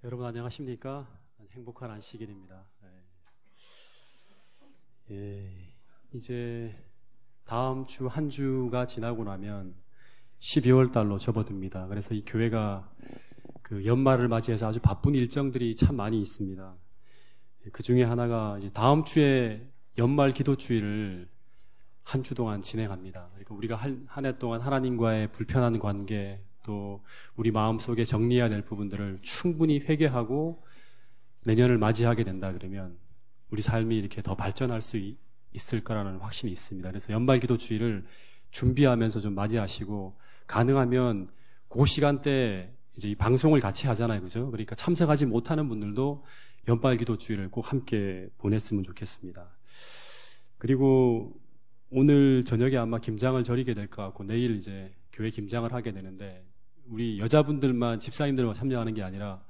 여러분 안녕하십니까? 행복한 안식일입니다. 이제 다음 주 한 주가 지나고 나면 12월 달로 접어듭니다. 그래서 이 교회가 그 연말을 맞이해서 아주 바쁜 일정들이 참 많이 있습니다. 그 중에 하나가 이제 다음 주에 연말 기도주일을 한 주 동안 진행합니다. 그러니까 우리가 한 해 동안 하나님과의 불편한 관계, 또 우리 마음속에 정리해야 될 부분들을 충분히 회개하고 내년을 맞이하게 된다 그러면 우리 삶이 이렇게 더 발전할 수 있을 거라는 확신이 있습니다. 그래서 연말 기도주일을 준비하면서 좀 맞이하시고, 가능하면 그 시간대 이제 이 방송을 같이 하잖아요, 그죠? 그러니까 참석하지 못하는 분들도 연말 기도주일을 꼭 함께 보냈으면 좋겠습니다. 그리고 오늘 저녁에 아마 김장을 드리게 될 것 같고, 내일 이제 교회 김장을 하게 되는데, 우리 여자분들만, 집사님들만 참여하는 게 아니라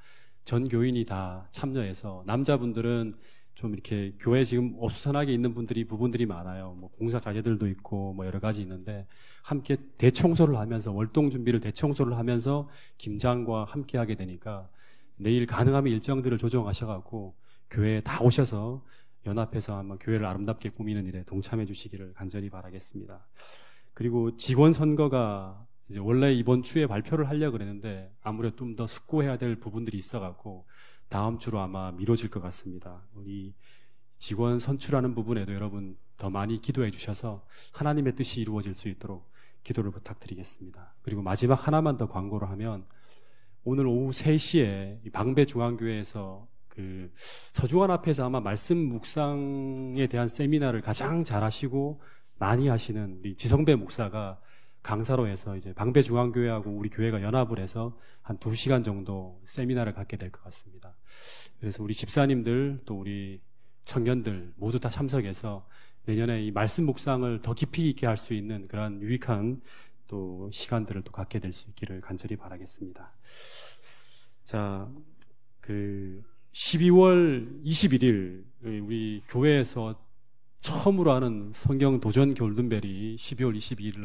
전 교인이 다 참여해서, 남자분들은 좀 이렇게 교회 지금 어수선하게 있는 부분들이 많아요. 뭐 공사 자재들도 있고 뭐 여러 가지 있는데, 함께 대청소를 하면서, 월동 준비를 대청소를 하면서 김장과 함께 하게 되니까 내일 가능하면 일정들을 조정하셔갖고 교회에 다 오셔서 연합해서 한번 교회를 아름답게 꾸미는 일에 동참해 주시기를 간절히 바라겠습니다. 그리고 직원 선거가 이제 원래 이번 주에 발표를 하려고 그랬는데 아무래도 좀 더 숙고해야 될 부분들이 있어갖고 다음 주로 아마 미뤄질 것 같습니다. 우리 직원 선출하는 부분에도 여러분 더 많이 기도해 주셔서 하나님의 뜻이 이루어질 수 있도록 기도를 부탁드리겠습니다. 그리고 마지막 하나만 더 광고를 하면, 오늘 오후 3시에 방배중앙교회에서 그 서주환 앞에서 아마 말씀 묵상에 대한 세미나를 가장 잘하시고 많이 하시는 우리 지성배 목사가 강사로 해서 이제 방배중앙교회하고 우리 교회가 연합을 해서 한 2시간 정도 세미나를 갖게 될 것 같습니다. 그래서 우리 집사님들 또 우리 청년들 모두 다 참석해서 내년에 이 말씀 묵상을 더 깊이 있게 할 수 있는 그런 유익한 또 시간들을 또 갖게 될 수 있기를 간절히 바라겠습니다. 자, 12월 21일 우리 교회에서 처음으로 하는 성경 도전 골든벨이 12월 22일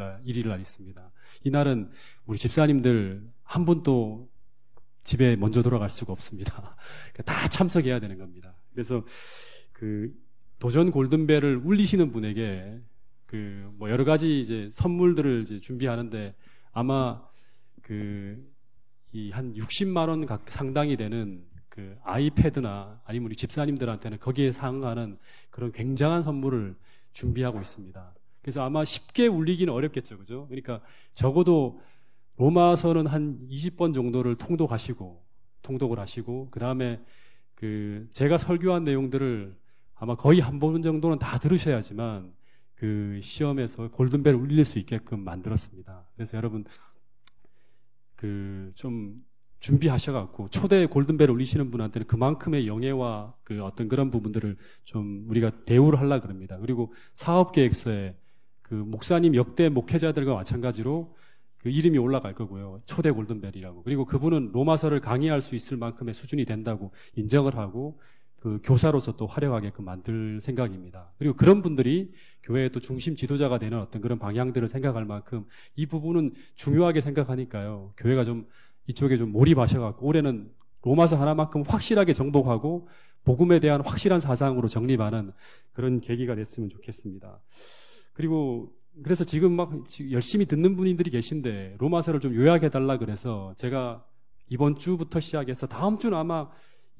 날 있습니다. 이날은 우리 집사님들 한 분도 집에 먼저 돌아갈 수가 없습니다. 다 참석해야 되는 겁니다. 그래서 그 도전 골든벨을 울리시는 분에게 뭐 여러 가지 이제 선물들을 이제 준비하는데, 아마 이 한 60만 원 상당이 되는 그 아이패드나 아니면 우리 집사님들한테는 거기에 상응하는 그런 굉장한 선물을 준비하고 있습니다. 그래서 아마 쉽게 울리기는 어렵겠죠, 그죠? 그러니까 적어도 로마서는 한 20번 정도를 통독을 하시고, 그 다음에 제가 설교한 내용들을 아마 거의 한 번 정도는 다 들으셔야지만 그 시험에서 골든벨을 울릴 수 있게끔 만들었습니다. 그래서 여러분 좀 준비하셔갖고 초대 골든벨을 울리시는 분한테는 그만큼의 영예와 어떤 그런 부분들을 좀 우리가 대우를 하려고 그럽니다. 그리고 사업계획서에 목사님 역대 목회자들과 마찬가지로 이름이 올라갈 거고요. 초대 골든벨이라고. 그리고 그분은 로마서를 강의할 수 있을 만큼의 수준이 된다고 인정을 하고 교사로서 또 활용하게끔 만들 생각입니다. 그리고 그런 분들이 교회의 또 중심 지도자가 되는 어떤 그런 방향들을 생각할 만큼 이 부분은 중요하게 생각하니까요. 교회가 좀 이쪽에 좀 몰입하셔갖고 올해는 로마서 하나만큼 확실하게 정복하고 복음에 대한 확실한 사상으로 정립하는 그런 계기가 됐으면 좋겠습니다. 그래서 지금 열심히 듣는 분들이 계신데 로마서를 좀 요약해달라 그래서 제가 이번 주부터 시작해서 다음 주는 아마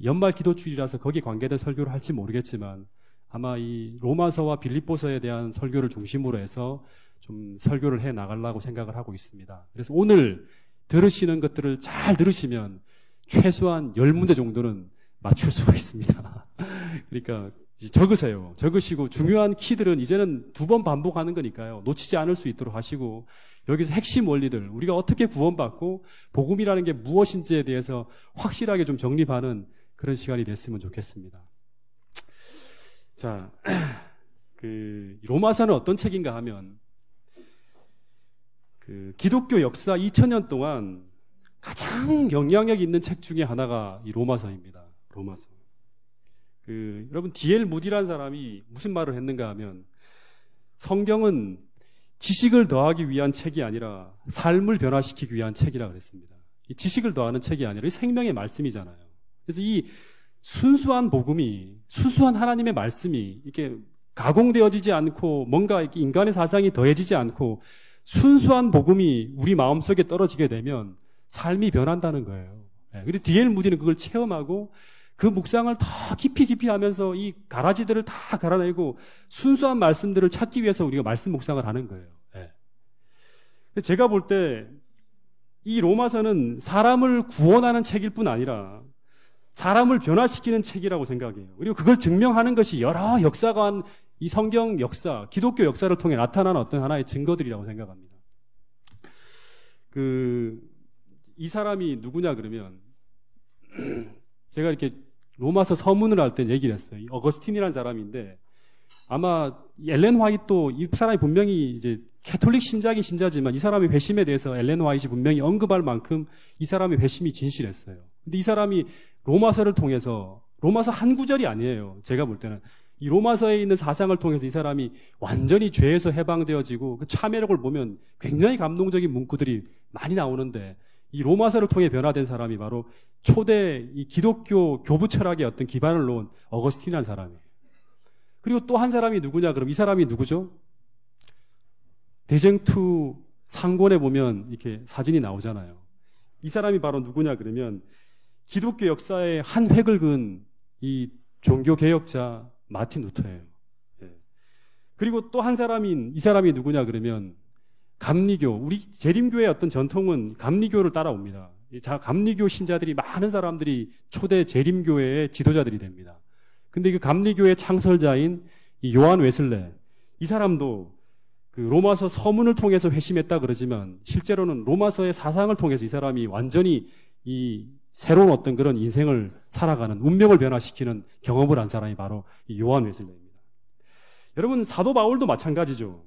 연말 기도주일이라서 거기에 관계된 설교를 할지 모르겠지만 아마 이 로마서와 빌립보서에 대한 설교를 중심으로 해서 좀 설교를 해 나가려고 생각을 하고 있습니다. 그래서 오늘 들으시는 것들을 잘 들으시면 최소한 10문제 정도는 맞출 수가 있습니다. 그러니까 적으세요. 적으시고 중요한 키들은 이제는 2번 반복하는 거니까요. 놓치지 않을 수 있도록 하시고, 여기서 핵심 원리들, 우리가 어떻게 구원받고 복음이라는 게 무엇인지에 대해서 확실하게 좀 정립하는 그런 시간이 됐으면 좋겠습니다. 자, 로마서는 어떤 책인가 하면 기독교 역사 2000년 동안 가장 영향력 있는 책 중에 하나가 이 로마서입니다. 로마서. 여러분 D.L. 무디라는 사람이 무슨 말을 했는가 하면, 성경은 지식을 더하기 위한 책이 아니라 삶을 변화시키기 위한 책이라고 그랬습니다. 이 지식을 더하는 책이 아니라 이 생명의 말씀이잖아요. 그래서 이 순수한 복음이, 순수한 하나님의 말씀이 이렇게 가공되어지지 않고 뭔가 이렇게 인간의 사상이 더해지지 않고 순수한 복음이 우리 마음속에 떨어지게 되면 삶이 변한다는 거예요. 그리고 D.L. 무디는 그걸 체험하고 그 묵상을 더 깊이 하면서 이 가라지들을 다 갈아내고 순수한 말씀들을 찾기 위해서 우리가 말씀 묵상을 하는 거예요. 제가 볼 때 이 로마서는 사람을 구원하는 책일 뿐 아니라 사람을 변화시키는 책이라고 생각해요. 그리고 그걸 증명하는 것이 여러 역사가 한 이 성경 역사, 기독교 역사를 통해 나타나는 어떤 하나의 증거들이라고 생각합니다. 이 사람이 누구냐 그러면 제가 이렇게 로마서 서문을 할 때 얘기를 했어요. 어거스틴이라는 사람인데 아마 엘렌 화이트도 이 사람이 분명히 이제 캐톨릭 신자긴 신자지만 이 사람의 회심에 대해서 엘렌 화이트이 분명히 언급할 만큼 이 사람의 회심이 진실했어요. 근데 이 사람이 로마서를 통해서 로마서 한 구절이 아니에요. 제가 볼 때는 이 로마서에 있는 사상을 통해서 이 사람이 완전히 죄에서 해방되어지고 그 참회록을 보면 굉장히 감동적인 문구들이 많이 나오는데 이 로마서를 통해 변화된 사람이 바로 초대 이 기독교 교부 철학의 어떤 기반을 놓은 어거스틴이라는 사람이에요. 그리고 또 한 사람이 누구냐 그럼 이 사람이 누구죠? 대쟁투 상권에 보면 이렇게 사진이 나오잖아요. 이 사람이 바로 누구냐 그러면 기독교 역사의 한 획을 그은 이 종교개혁자 마틴 루터예요. 그리고 또 한 사람인 이 사람이 누구냐 그러면 감리교, 우리 재림교의 어떤 전통은 감리교를 따라옵니다. 감리교 신자들이 많은 사람들이 초대 재림교회의 지도자들이 됩니다. 근데 그 감리교의 창설자인 이 요한 웨슬레, 이 사람도 그 로마서 서문을 통해서 회심했다 그러지만 실제로는 로마서의 사상을 통해서 이 사람이 완전히 이 새로운 어떤 그런 인생을 살아가는 운명을 변화시키는 경험을 한 사람이 바로 이 요한 웨슬레입니다. 여러분 사도 바울도 마찬가지죠.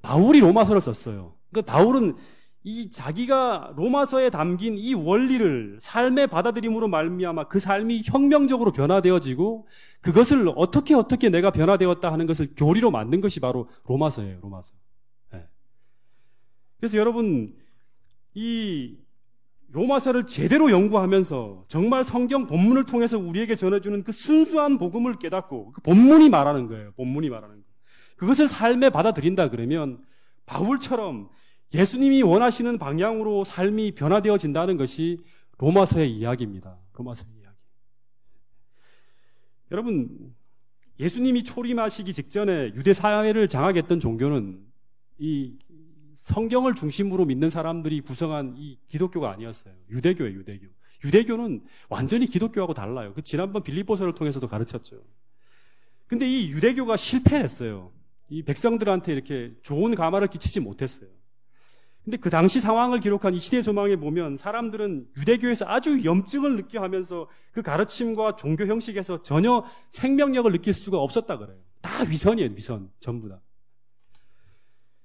바울이 로마서를 썼어요. 그러니까 바울은 이 자기가 로마서에 담긴 이 원리를 삶의 받아들임으로 말미암아 그 삶이 혁명적으로 변화되어지고 그것을 어떻게 내가 변화되었다 하는 것을 교리로 만든 것이 바로 로마서예요. 로마서. 그래서 여러분 이 로마서를 제대로 연구하면서 정말 성경 본문을 통해서 우리에게 전해주는 그 순수한 복음을 깨닫고 그 본문이 말하는 거예요. 본문이 말하는 거. 그것을 삶에 받아들인다 그러면 바울처럼 예수님이 원하시는 방향으로 삶이 변화되어진다는 것이 로마서의 이야기입니다. 로마서의 이야기. 여러분, 예수님이 초림하시기 직전에 유대 사회를 장악했던 종교는 이 성경을 중심으로 믿는 사람들이 구성한 이 기독교가 아니었어요. 유대교예요, 유대교. 유대교는 완전히 기독교하고 달라요. 그 지난번 빌립보서를 통해서도 가르쳤죠. 근데 이 유대교가 실패했어요. 이 백성들한테 이렇게 좋은 감화를 끼치지 못했어요. 근데 그 당시 상황을 기록한 이 시대 소망에 보면 사람들은 유대교에서 아주 염증을 느껴 하면서 그 가르침과 종교 형식에서 전혀 생명력을 느낄 수가 없었다 그래요. 다 위선이에요, 위선. 전부 다.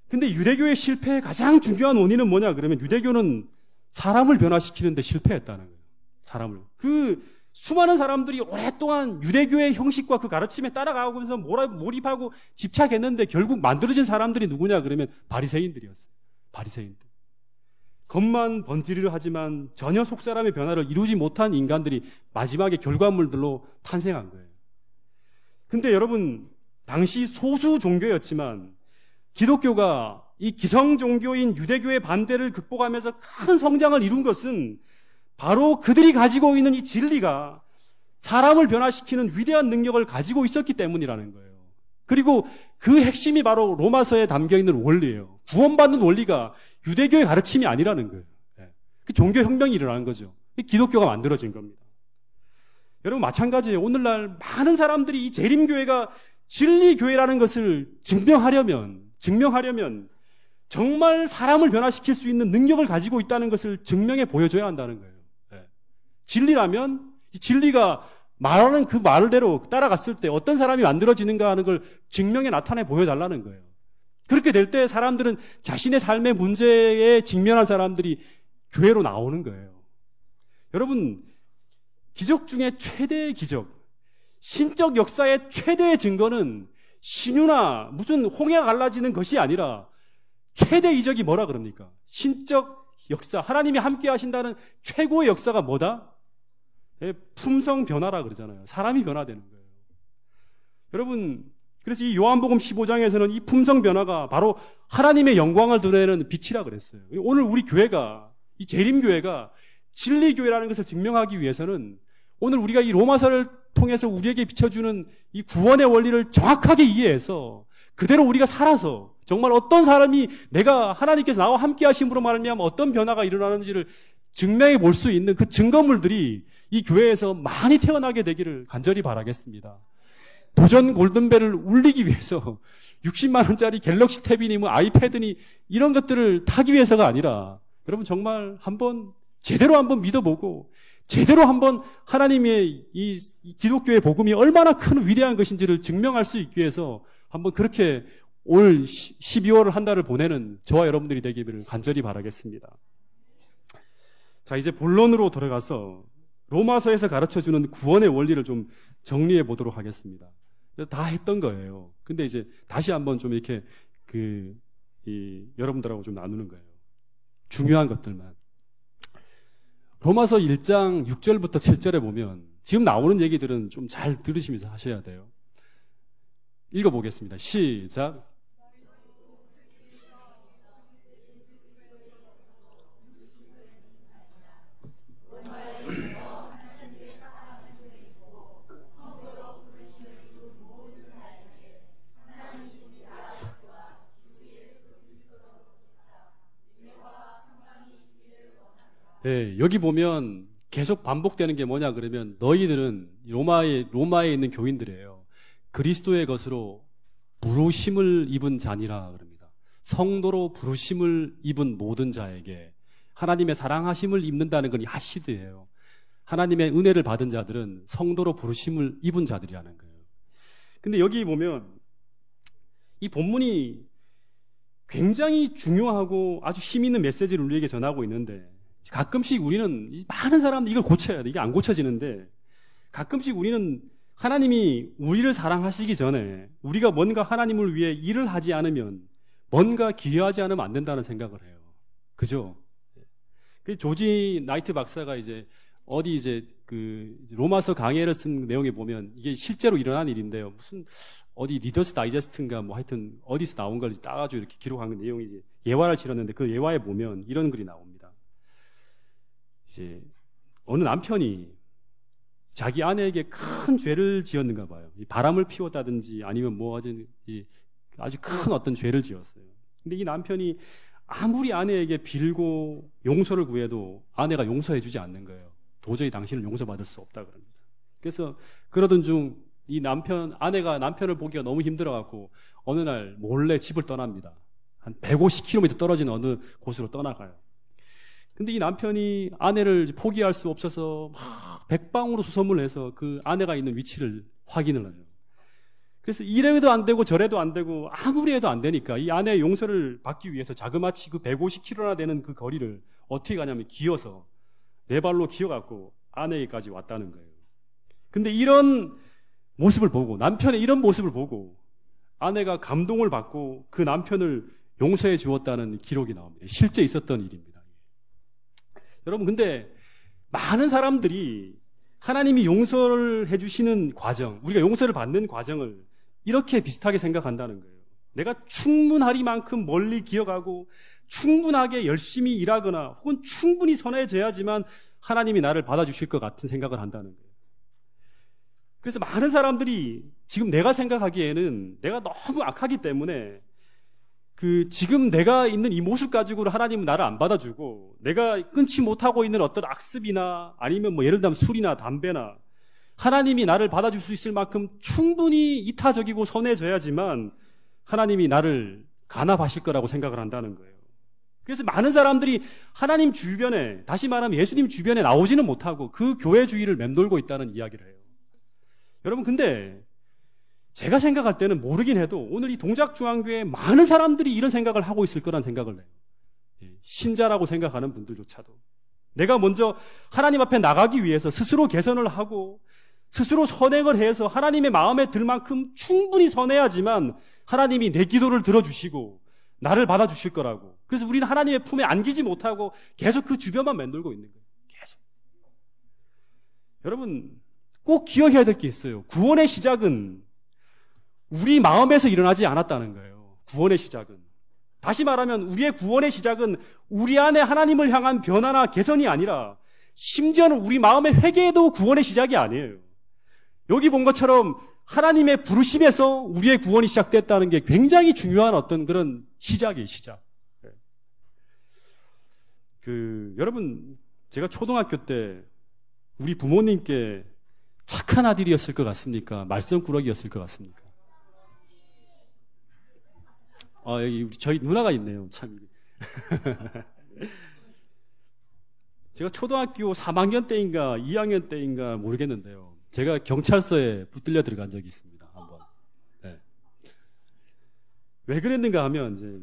근데 유대교의 실패의 가장 중요한 원인은 뭐냐 그러면 유대교는 사람을 변화시키는데 실패했다는 거예요. 사람을. 그 수많은 사람들이 오랫동안 유대교의 형식과 그 가르침에 따라가면서 몰입하고 집착했는데 결국 만들어진 사람들이 누구냐 그러면 바리새인들이었어요. 바리새인들. 겉만 번지르르 하지만 전혀 속사람의 변화를 이루지 못한 인간들이 마지막에 결과물들로 탄생한 거예요. 근데 여러분, 당시 소수 종교였지만 기독교가 이 기성 종교인 유대교의 반대를 극복하면서 큰 성장을 이룬 것은 바로 그들이 가지고 있는 이 진리가 사람을 변화시키는 위대한 능력을 가지고 있었기 때문이라는 거예요. 그리고 그 핵심이 바로 로마서에 담겨있는 원리예요. 구원받는 원리가 유대교의 가르침이 아니라는 거예요. 그 종교혁명이 일어나는 거죠. 기독교가 만들어진 겁니다. 여러분 마찬가지예요. 오늘날 많은 사람들이 이 재림교회가 진리교회라는 것을 증명하려면 정말 사람을 변화시킬 수 있는 능력을 가지고 있다는 것을 증명해 보여줘야 한다는 거예요. 진리라면 이 진리가 말하는 그 말대로 따라갔을 때 어떤 사람이 만들어지는가 하는 걸 증명해 나타내 보여달라는 거예요. 그렇게 될 때 사람들은 자신의 삶의 문제에 직면한 사람들이 교회로 나오는 거예요. 여러분, 기적 중에 최대의 기적, 신적 역사의 최대의 증거는 신유나 무슨 홍해가 갈라지는 것이 아니라 최대 이적이 뭐라 그럽니까? 신적 역사, 하나님이 함께 하신다는 최고의 역사가 뭐다? 품성 변화라 그러잖아요. 사람이 변화되는 거예요. 여러분, 그래서 이 요한복음 15장에서는 이 품성 변화가 바로 하나님의 영광을 드러내는 빛이라 그랬어요. 오늘 우리 교회가, 이 재림교회가 진리교회라는 것을 증명하기 위해서는 오늘 우리가 이 로마서를 통해서 우리에게 비춰주는 이 구원의 원리를 정확하게 이해해서 그대로 우리가 살아서 정말 어떤 사람이 내가 하나님께서 나와 함께 하심으로 말미암아 어떤 변화가 일어나는지를 증명해 볼 수 있는 그 증거물들이 이 교회에서 많이 태어나게 되기를 간절히 바라겠습니다. 도전 골든벨을 울리기 위해서 60만 원짜리 갤럭시 탭이니 뭐 아이패드니 이런 것들을 타기 위해서가 아니라 여러분 정말 제대로 한번 믿어보고 제대로 한번 하나님의 이 기독교의 복음이 얼마나 큰 위대한 것인지를 증명할 수 있기 위해서 한번 그렇게 올 12월 한 달을 보내는 저와 여러분들이 되기를 간절히 바라겠습니다. 자, 이제 본론으로 돌아가서 로마서에서 가르쳐주는 구원의 원리를 좀 정리해 보도록 하겠습니다. 다 했던 거예요. 근데 이제 다시 한번 좀 이렇게 여러분들하고 좀 나누는 거예요. 중요한 것들만. 로마서 1장 6절부터 7절에 보면 지금 나오는 얘기들은 좀 잘 들으시면서 하셔야 돼요. 읽어보겠습니다. 시작. 네, 여기 보면 계속 반복되는 게 뭐냐 그러면 너희들은 로마에 있는 교인들이에요. 그리스도의 것으로 부르심을 입은 자니라 그럽니다. 성도로 부르심을 입은 모든 자에게 하나님의 사랑하심을 입는다는 건 이 하시드예요. 하나님의 은혜를 받은 자들은 성도로 부르심을 입은 자들이라는 거예요. 근데 여기 보면 이 본문이 굉장히 중요하고 아주 힘 있는 메시지를 우리에게 전하고 있는데 가끔씩 우리는 많은 사람들이 이걸 고쳐야 돼. 이게 안 고쳐지는데 가끔씩 우리는 하나님이 우리를 사랑하시기 전에 우리가 뭔가 하나님을 위해 일을 하지 않으면 뭔가 기여하지 않으면 안 된다는 생각을 해요. 그죠? 그 조지 나이트 박사가 로마서 강해를 쓴 내용에 보면 이게 실제로 일어난 일인데요. 무슨 어디 리더스 다이제스트인가 뭐 하여튼 어디서 나온 걸 따가지고 이렇게 기록한 내용이지. 예화를 실었는데 그 예화에 보면 이런 글이 나옵니다. 이제 어느 남편이 자기 아내에게 큰 죄를 지었는가 봐요. 바람을 피웠다든지 아니면 아주 큰 어떤 죄를 지었어요. 근데 이 남편이 아무리 아내에게 빌고 용서를 구해도 아내가 용서해주지 않는 거예요. 도저히 당신을 용서받을 수 없다 그럽니다. 그래서 그러던 중 이 아내가 남편을 보기가 너무 힘들어갖고 어느 날 몰래 집을 떠납니다. 한 150km 떨어진 어느 곳으로 떠나가요. 근데 이 남편이 아내를 포기할 수 없어서 막 백방으로 수소문을 해서 그 아내가 있는 위치를 확인을 해요. 그래서 이래도 안 되고 저래도 안 되고 아무리 해도 안 되니까 이 아내의 용서를 받기 위해서 자그마치 그 150km나 되는 그 거리를 어떻게 가냐면 기어서 네 발로 기어갖고 아내에게까지 왔다는 거예요. 근데 이런 모습을 보고 남편의 이런 모습을 보고 아내가 감동을 받고 그 남편을 용서해 주었다는 기록이 나옵니다. 실제 있었던 일입니다. 여러분 근데 많은 사람들이 하나님이 용서를 해주시는 과정, 우리가 용서를 받는 과정을 이렇게 비슷하게 생각한다는 거예요. 내가 충분하리만큼 멀리 기어가고 충분하게 열심히 일하거나 혹은 충분히 선해져야지만 하나님이 나를 받아주실 것 같은 생각을 한다는 거예요. 그래서 많은 사람들이 지금 내가 생각하기에는 내가 너무 악하기 때문에 지금 내가 있는 이 모습 가지고 하나님은 나를 안 받아주고 내가 끊지 못하고 있는 어떤 악습이나 아니면 예를 들면 술이나 담배나 하나님이 나를 받아줄 수 있을 만큼 충분히 이타적이고 선해져야지만 하나님이 나를 간합하실 거라고 생각을 한다는 거예요. 그래서 많은 사람들이 하나님 주변에, 다시 말하면 예수님 주변에 나오지는 못하고 그 교회 주위를 맴돌고 있다는 이야기를 해요. 여러분 근데 제가 생각할 때는 모르긴 해도 오늘 이 동작중앙교회에 많은 사람들이 이런 생각을 하고 있을 거란 생각을 해요. 신자라고 생각하는 분들조차도 내가 먼저 하나님 앞에 나가기 위해서 스스로 개선을 하고 스스로 선행을 해서 하나님의 마음에 들 만큼 충분히 선해야지만 하나님이 내 기도를 들어주시고 나를 받아주실 거라고. 그래서 우리는 하나님의 품에 안기지 못하고 계속 그 주변만 맴돌고 있는 거예요. 계속. 여러분 꼭 기억해야 될 게 있어요. 구원의 시작은 우리 마음에서 일어나지 않았다는 거예요. 구원의 시작은. 다시 말하면 우리의 구원의 시작은 우리 안에 하나님을 향한 변화나 개선이 아니라 심지어는 우리 마음의 회개도 구원의 시작이 아니에요. 여기 본 것처럼 하나님의 부르심에서 우리의 구원이 시작됐다는 게 굉장히 중요한 어떤 그런 시작이에요, 시작. 여러분, 제가 초등학교 때 우리 부모님께 착한 아들이었을 것 같습니까? 말썽꾸러기였을 것 같습니까? 여기 저희 누나가 있네요, 참. 제가 초등학교 3학년 때인가 2학년 때인가 모르겠는데요. 제가 경찰서에 붙들려 들어간 적이 있습니다. 한번. 네. 왜 그랬는가 하면 이제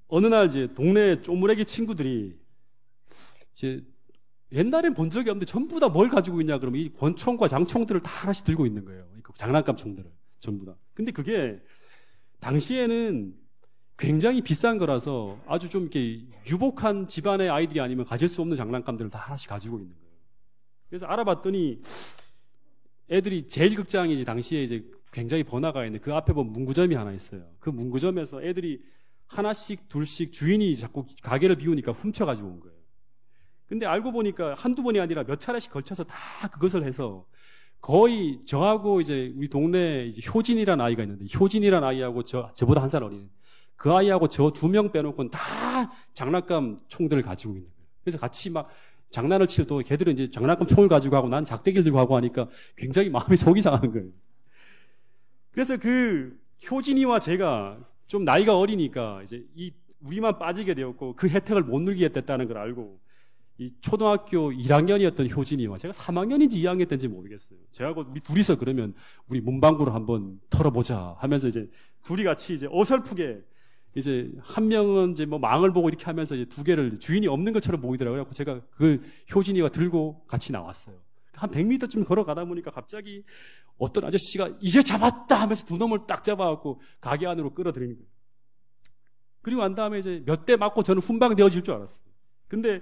어느 날 이제 동네 쪼무레기 친구들이 이제 옛날엔 본 적이 없는데 전부 다 뭘 가지고 있냐 그러면 이 권총과 장총들을 다 하나씩 들고 있는 거예요. 장난감 총들을 전부 다. 근데 그게 당시에는 굉장히 비싼 거라서 아주 좀 이렇게 유복한 집안의 아이들이 아니면 가질 수 없는 장난감들을 다 하나씩 가지고 있는 거예요. 그래서 알아봤더니 애들이 제1극장이 당시에 이제 굉장히 번화가에 있는데 그 앞에 보면 문구점이 하나 있어요. 그 문구점에서 애들이 하나씩 둘씩 주인이 자꾸 가게를 비우니까 훔쳐가지고 온 거예요. 근데 알고 보니까 한두 번이 아니라 몇 차례씩 걸쳐서 다 그것을 해서 거의 저하고 이제 우리 동네에 이제 효진이라는 아이가 있는데 효진이라는 아이하고 저보다 한 살 어린 그 아이하고 저 2명 빼놓고는 다 장난감 총들을 가지고 있는 거예요. 그래서 같이 막 장난을 치도 걔들은 이제 장난감 총을 가지고 하고 난 작대기를 들고 하고 하니까 굉장히 마음이 속이 상하는 거예요. 그래서 그 효진이와 제가 좀 나이가 어리니까 이제 우리만 빠지게 되었고 그 혜택을 못 누리게 됐다는 걸 알고 이 초등학교 1학년이었던 효진이와 제가 3학년인지 2학년 때인지 모르겠어요. 제하고 우리 둘이서 그러면 우리 문방구를 한번 털어보자 하면서 이제 둘이 같이 이제 어설프게 이제 한 명은 이제 뭐 망을 보고 이렇게 하면서 이제 두 개를 주인이 없는 것처럼 보이더라고요. 그래서 제가 그 효진이와 들고 같이 나왔어요. 한 100m쯤 걸어가다 보니까 갑자기 어떤 아저씨가 이제 잡았다 하면서 두 놈을 딱 잡아갖고 가게 안으로 끌어들이는 거예요. 그리고 난 다음에 이제 몇 대 맞고 저는 훈방되어질 줄 알았어요. 근데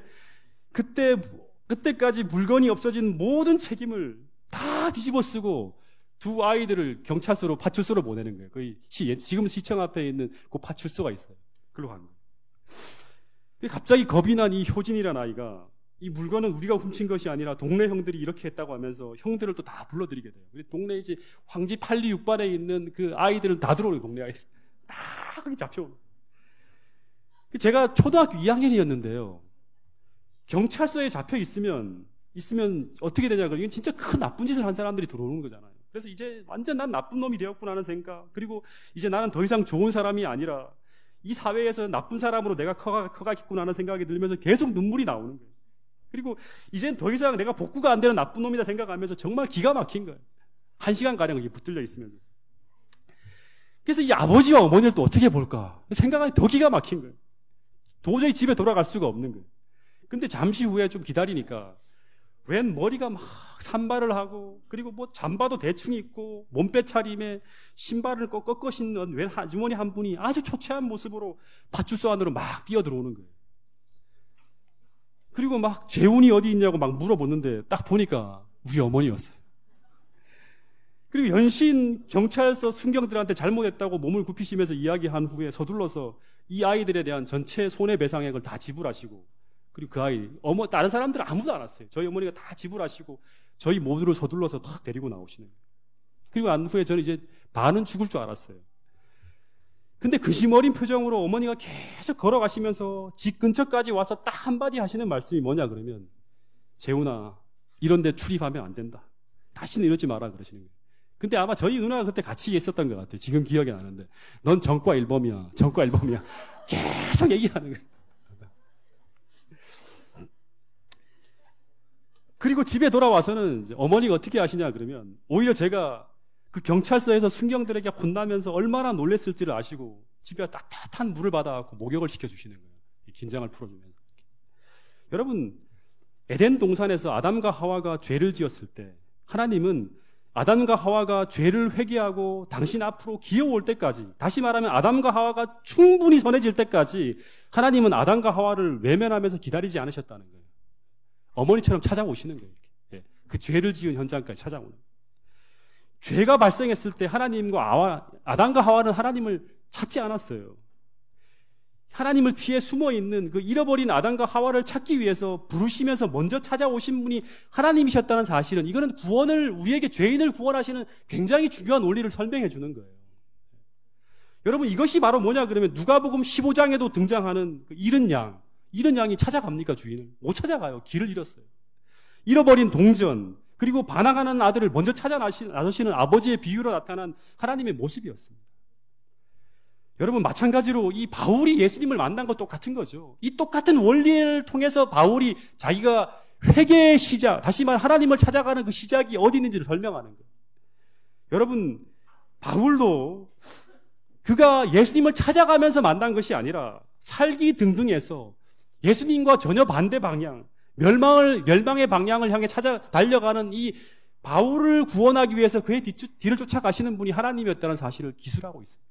그때까지 물건이 없어진 모든 책임을 다 뒤집어 쓰고 두 아이들을 경찰서로 파출소로 보내는 거예요. 거의 지금 시청 앞에 있는 그 파출소가 있어요. 그걸로 간 거예요. 갑자기 겁이 난 이 효진이라는 아이가 이 물건은 우리가 훔친 것이 아니라 동네 형들이 이렇게 했다고 하면서 형들을 또 다 불러들이게 돼요. 동네 이제 황지 8리 6발에 있는 그 아이들을 다 들어오는 동네 아이들 다 거기 잡혀오는. 제가 초등학교 2학년이었는데요. 경찰서에 잡혀 있으면 어떻게 되냐 그러면 진짜 큰 나쁜 짓을 한 사람들이 들어오는 거잖아요. 그래서 이제 완전 난 나쁜 놈이 되었구나 하는 생각, 그리고 이제 나는 더 이상 좋은 사람이 아니라 이 사회에서 나쁜 사람으로 내가 커가겠구나 하는 생각이 들면서 계속 눈물이 나오는 거예요. 그리고 이젠 더 이상 내가 복구가 안 되는 나쁜 놈이다 생각하면서 정말 기가 막힌 거예요. 1시간가량 붙들려 있으면서. 그래서 이 아버지와 어머니를 또 어떻게 볼까 생각하니 더 기가 막힌 거예요. 도저히 집에 돌아갈 수가 없는 거예요. 근데 잠시 후에 좀 기다리니까 웬 머리가 막 산발을 하고 그리고 뭐 잠바도 대충 입고 몸빼 차림에 신발을 꺾어 신는 웬 아주머니 한 분이 아주 초췌한 모습으로 파출소 안으로 막 뛰어들어오는 거예요. 그리고 막 재훈이 어디 있냐고 막 물어보는데 딱 보니까 우리 어머니였어요. 그리고 연신 경찰서 순경들한테 잘못했다고 몸을 굽히시면서 이야기한 후에 서둘러서 이 아이들에 대한 전체 손해배상액을 다 지불하시고, 그리고 그 아이 다른 사람들은 아무도 안 왔어요. 저희 어머니가 다 지불하시고 저희 모두를 서둘러서 탁 데리고 나오시는 거예요. 그리고 난 후에 저는 이제 반은 죽을 줄 알았어요. 근데 근심 어린 표정으로 어머니가 계속 걸어가시면서 집 근처까지 와서 딱 한마디 하시는 말씀이 뭐냐 그러면, 재훈아, 이런 데 출입하면 안 된다. 다시는 이러지 마라 그러시는 거예요. 근데 아마 저희 누나가 그때 같이 있었던 것 같아요. 지금 기억이 나는데. 넌 전과 1범이야. 전과 1범이야. 계속 얘기하는 거예요. 그리고 집에 돌아와서는 이제 어머니가 어떻게 하시냐 그러면, 오히려 제가 그 경찰서에서 순경들에게 혼나면서 얼마나 놀랬을지를 아시고 집에 따뜻한 물을 받아갖고 목욕을 시켜주시는 거예요. 긴장을 풀어주면서. 여러분, 에덴 동산에서 아담과 하와가 죄를 지었을 때 하나님은 아담과 하와가 죄를 회개하고 당신 앞으로 기어올 때까지, 다시 말하면 아담과 하와가 충분히 선해질 때까지 하나님은 아담과 하와를 외면하면서 기다리지 않으셨다는 거예요. 어머니처럼 찾아오시는 거예요. 이렇게. 그 죄를 지은 현장까지 찾아오는 거예요. 죄가 발생했을 때 아담과 하와는 하나님을 찾지 않았어요. 하나님을 피해 숨어있는 그 잃어버린 아담과 하와를 찾기 위해서 부르시면서 먼저 찾아오신 분이 하나님이셨다는 사실은, 이거는 우리에게 죄인을 구원하시는 굉장히 중요한 원리를 설명해 주는 거예요. 여러분, 이것이 바로 뭐냐 그러면 누가복음 15장에도 등장하는 그 잃은 양이 찾아갑니까? 주인을 못 찾아가요. 길을 잃었어요. 잃어버린 동전, 그리고 반항하는 아들을 먼저 찾아 나서시는 아버지의 비유로 나타난 하나님의 모습이었습니다. 여러분, 마찬가지로 이 바울이 예수님을 만난 것 똑같은 거죠. 이 똑같은 원리를 통해서 바울이 자기가 회개의 시작, 다시 말해 하나님을 찾아가는 그 시작이 어디 있는지를 설명하는 거예요. 여러분, 바울도 그가 예수님을 찾아가면서 만난 것이 아니라 살기 등등해서 예수님과 전혀 반대 방향, 멸망의 방향을 향해 달려가는 이 바울을 구원하기 위해서 그의 뒤를 쫓아가시는 분이 하나님이었다는 사실을 기술하고 있습니다.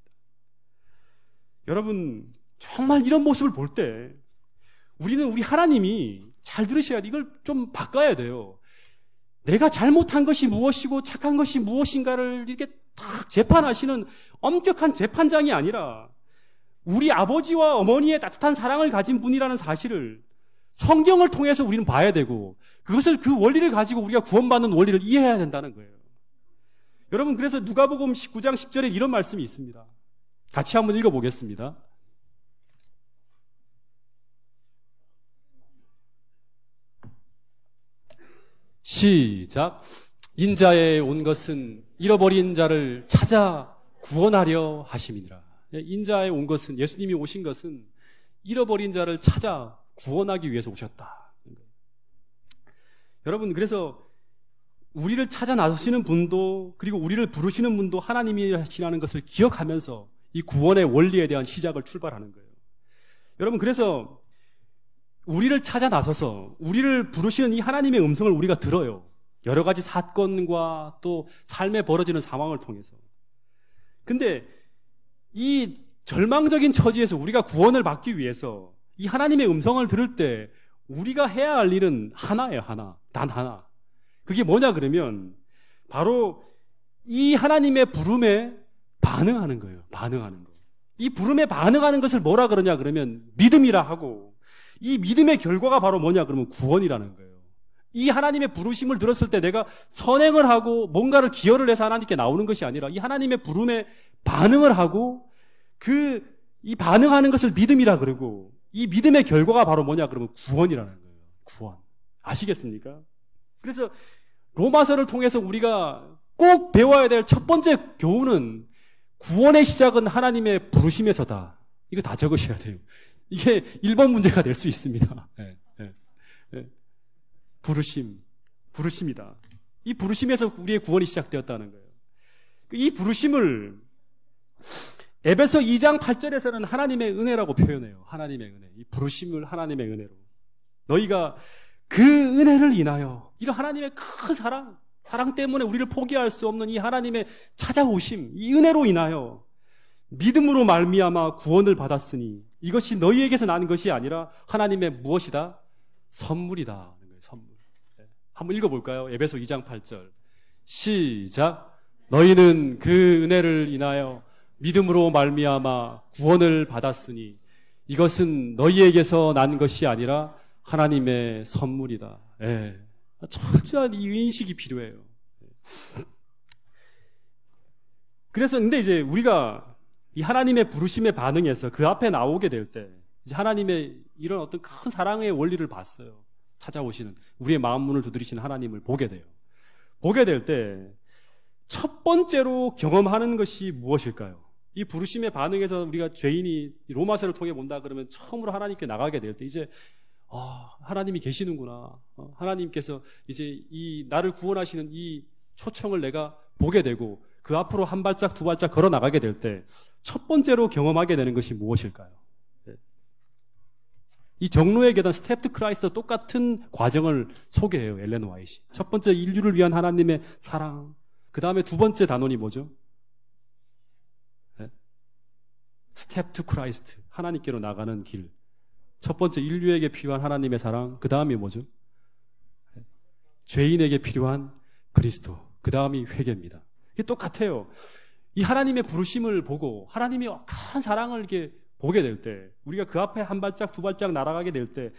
여러분, 정말 이런 모습을 볼 때 우리 하나님이 잘 들으셔야 돼. 이걸 좀 바꿔야 돼요. 내가 잘못한 것이 무엇이고 착한 것이 무엇인가를 이렇게 딱 재판하시는 엄격한 재판장이 아니라 우리 아버지와 어머니의 따뜻한 사랑을 가진 분이라는 사실을 성경을 통해서 우리는 봐야 되고, 그것을 그 원리를 가지고 우리가 구원받는 원리를 이해해야 된다는 거예요. 여러분, 그래서 누가복음 19장 10절에 이런 말씀이 있습니다. 같이 한번 읽어보겠습니다. 시작. 인자에 온 것은 잃어버린 자를 찾아 구원하려 하심이니라. 인자에 온 것은, 예수님이 오신 것은 잃어버린 자를 찾아 구원하기 위해서 오셨다. 여러분, 그래서 우리를 찾아 나서시는 분도, 그리고 우리를 부르시는 분도 하나님이시라는 것을 기억하면서 이 구원의 원리에 대한 시작을 출발하는 거예요. 여러분, 그래서 우리를 찾아 나서서 우리를 부르시는 이 하나님의 음성을 우리가 들어요. 여러 가지 사건과 또 삶에 벌어지는 상황을 통해서. 근데 이 절망적인 처지에서 우리가 구원을 받기 위해서 이 하나님의 음성을 들을 때 우리가 해야 할 일은 하나예요. 단 하나. 그게 뭐냐 그러면 바로 이 하나님의 부름에 반응하는 거예요. 이 부름에 반응하는 것을 뭐라 그러냐 그러면 믿음이라 하고, 이 믿음의 결과가 바로 뭐냐 그러면 구원이라는 거예요. 이 하나님의 부르심을 들었을 때 내가 선행을 하고 뭔가를 기여를 해서 하나님께 나오는 것이 아니라 이 하나님의 부름에 반응을 하고 이 반응하는 것을 믿음이라 그러고, 이 믿음의 결과가 바로 뭐냐 그러면 구원이라는 거예요. 구원. 아시겠습니까? 그래서 로마서를 통해서 우리가 꼭 배워야 될 첫 번째 교훈은 구원의 시작은 하나님의 부르심에서다. 이거 다 적으셔야 돼요. 이게 1번 문제가 될 수 있습니다. 부르심이다. 이 부르심에서 우리의 구원이 시작되었다는 거예요. 이 부르심을 에베소 2장 8절에서는 하나님의 은혜라고 표현해요. 하나님의 은혜. 이 부르심을 하나님의 은혜로. 너희가 그 은혜를 인하여, 이런 하나님의 큰 사랑 때문에 우리를 포기할 수 없는 이 하나님의 찾아오심, 이 은혜로 인하여 믿음으로 말미암아 구원을 받았으니 이것이 너희에게서 난 것이 아니라 하나님의 무엇이다? 선물이다. 선물. 한번 읽어볼까요? 에베소 2장 8절. 시작. 너희는 그 은혜를 인하여 믿음으로 말미암아 구원을 받았으니 이것은 너희에게서 난 것이 아니라 하나님의 선물이다. 철저한 이 인식이 필요해요. 그래서 근데 이제 우리가 이 하나님의 부르심에 반응해서 그 앞에 나오게 될 때 이제 하나님의 이런 어떤 큰 사랑의 원리를 봤어요. 찾아오시는, 우리의 마음 문을 두드리시는 하나님을 보게 돼요. 보게 될 때 첫 번째로 경험하는 것이 무엇일까요? 이 부르심에 반응해서 우리가 죄인이 로마서를 통해 본다 그러면 처음으로 하나님께 나가게 될 때 이제 하나님이 계시는구나. 하나님께서 이제 이 나를 구원하시는 이 초청을 내가 보게 되고 그 앞으로 한 발짝 두 발짝 걸어 나가게 될 때 첫 번째로 경험하게 되는 것이 무엇일까요? 이 정로의 계단 스텝 투 크라이스트 똑같은 과정을 소개해요. 엘렌 화이트. 첫 번째 인류를 위한 하나님의 사랑. 그 다음에 두 번째 단원이 뭐죠? 스텝 투 크라이스트. 하나님께로 나가는 길. 첫 번째 인류에게 필요한 하나님의 사랑. 그 다음이 뭐죠? 죄인에게 필요한 그리스도, 그 다음이 회개입니다. 이게 똑같아요. 이 하나님의 부르심을 보고 하나님의 악한 사랑을 이렇게 보게 될 때, 우리가 그 앞에 한 발짝 두 발짝 날아가게 될 때,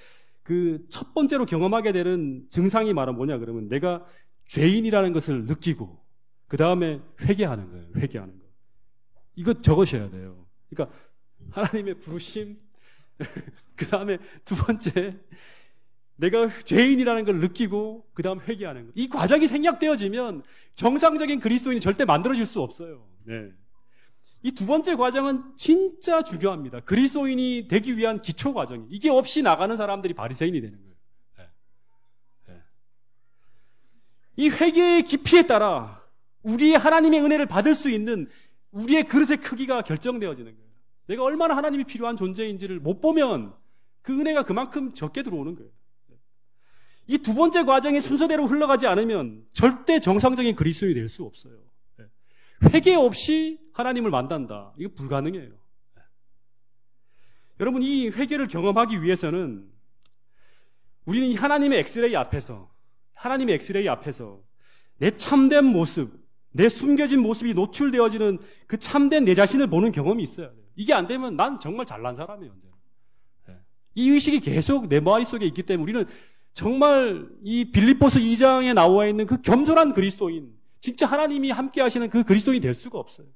그 첫 번째로 경험하게 되는 증상이 말은 뭐냐 그러면 내가 죄인이라는 것을 느끼고 그 다음에 회개하는 거예요. 회개하는 거. 이거 적으셔야 돼요. 그러니까 하나님의 부르심, 그 다음에 두 번째 내가 죄인이라는 걸 느끼고 그 다음 회개하는 거. 이 과정이 생략되어지면 정상적인 그리스도인이 절대 만들어질 수 없어요. 네. 이 두 번째 과정은 진짜 중요합니다. 그리스도인이 되기 위한 기초 과정이. 이게 없이 나가는 사람들이 바리새인이 되는 거예요. 네. 네. 이 회개의 깊이에 따라 우리의 하나님의 은혜를 받을 수 있는 우리의 그릇의 크기가 결정되어지는 거예요. 내가 얼마나 하나님이 필요한 존재인지를 못 보면 그 은혜가 그만큼 적게 들어오는 거예요. 이 두 번째 과정이 순서대로 흘러가지 않으면 절대 정상적인 그리스도인이 될 수 없어요. 회개 없이 하나님을 만난다. 이거 불가능해요. 여러분, 이 회개를 경험하기 위해서는 우리는 이 하나님의 엑스레이 앞에서 내 참된 모습, 내 숨겨진 모습이 노출되어지는 그 참된 내 자신을 보는 경험이 있어야 돼요. 이게 안 되면 난 정말 잘난 사람이에요, 언제나. 이 의식이 계속 내 머릿속에 있기 때문에 우리는 정말 이 빌립보서 2장에 나와 있는 그 겸손한 그리스도인, 진짜 하나님이 함께 하시는 그 그리스도인이 될 수가 없어요.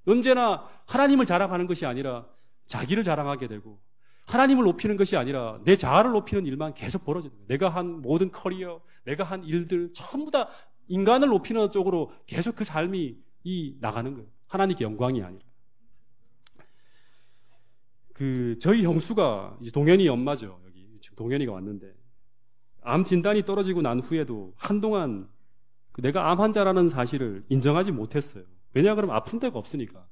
언제나 하나님을 자랑하는 것이 아니라 자기를 자랑하게 되고, 하나님을 높이는 것이 아니라 내 자아를 높이는 일만 계속 벌어지는 거예요. 내가 한 모든 커리어, 내가 한 일들 전부 다 인간을 높이는 쪽으로 계속 그 삶이 나가는 거예요. 하나님께 영광이 아니라. 저희 형수가 이제 동현이 엄마죠. 여기 지금 동현이가 왔는데, 암 진단이 떨어지고 난 후에도 한동안 내가 암 환자라는 사실을 인정하지 못했어요. 왜냐 그러면 아픈 데가 없으니까.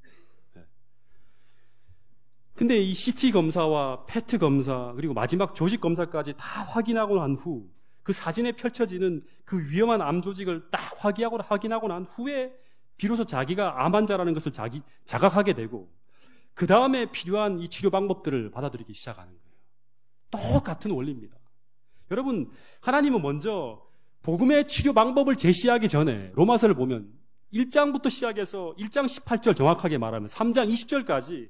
근데 이 CT 검사와 페트 검사 그리고 마지막 조직 검사까지 다 확인하고 난 후, 그 사진에 펼쳐지는 그 위험한 암 조직을 딱 확인하고 난 후에 비로소 자기가 암 환자라는 것을 자각하게 되고, 그 다음에 필요한 이 치료 방법들을 받아들이기 시작하는 거예요. 똑같은 원리입니다. 여러분, 하나님은 먼저 복음의 치료 방법을 제시하기 전에 로마서를 보면 1장부터 시작해서 1장 18절 정확하게 말하면 3장 20절까지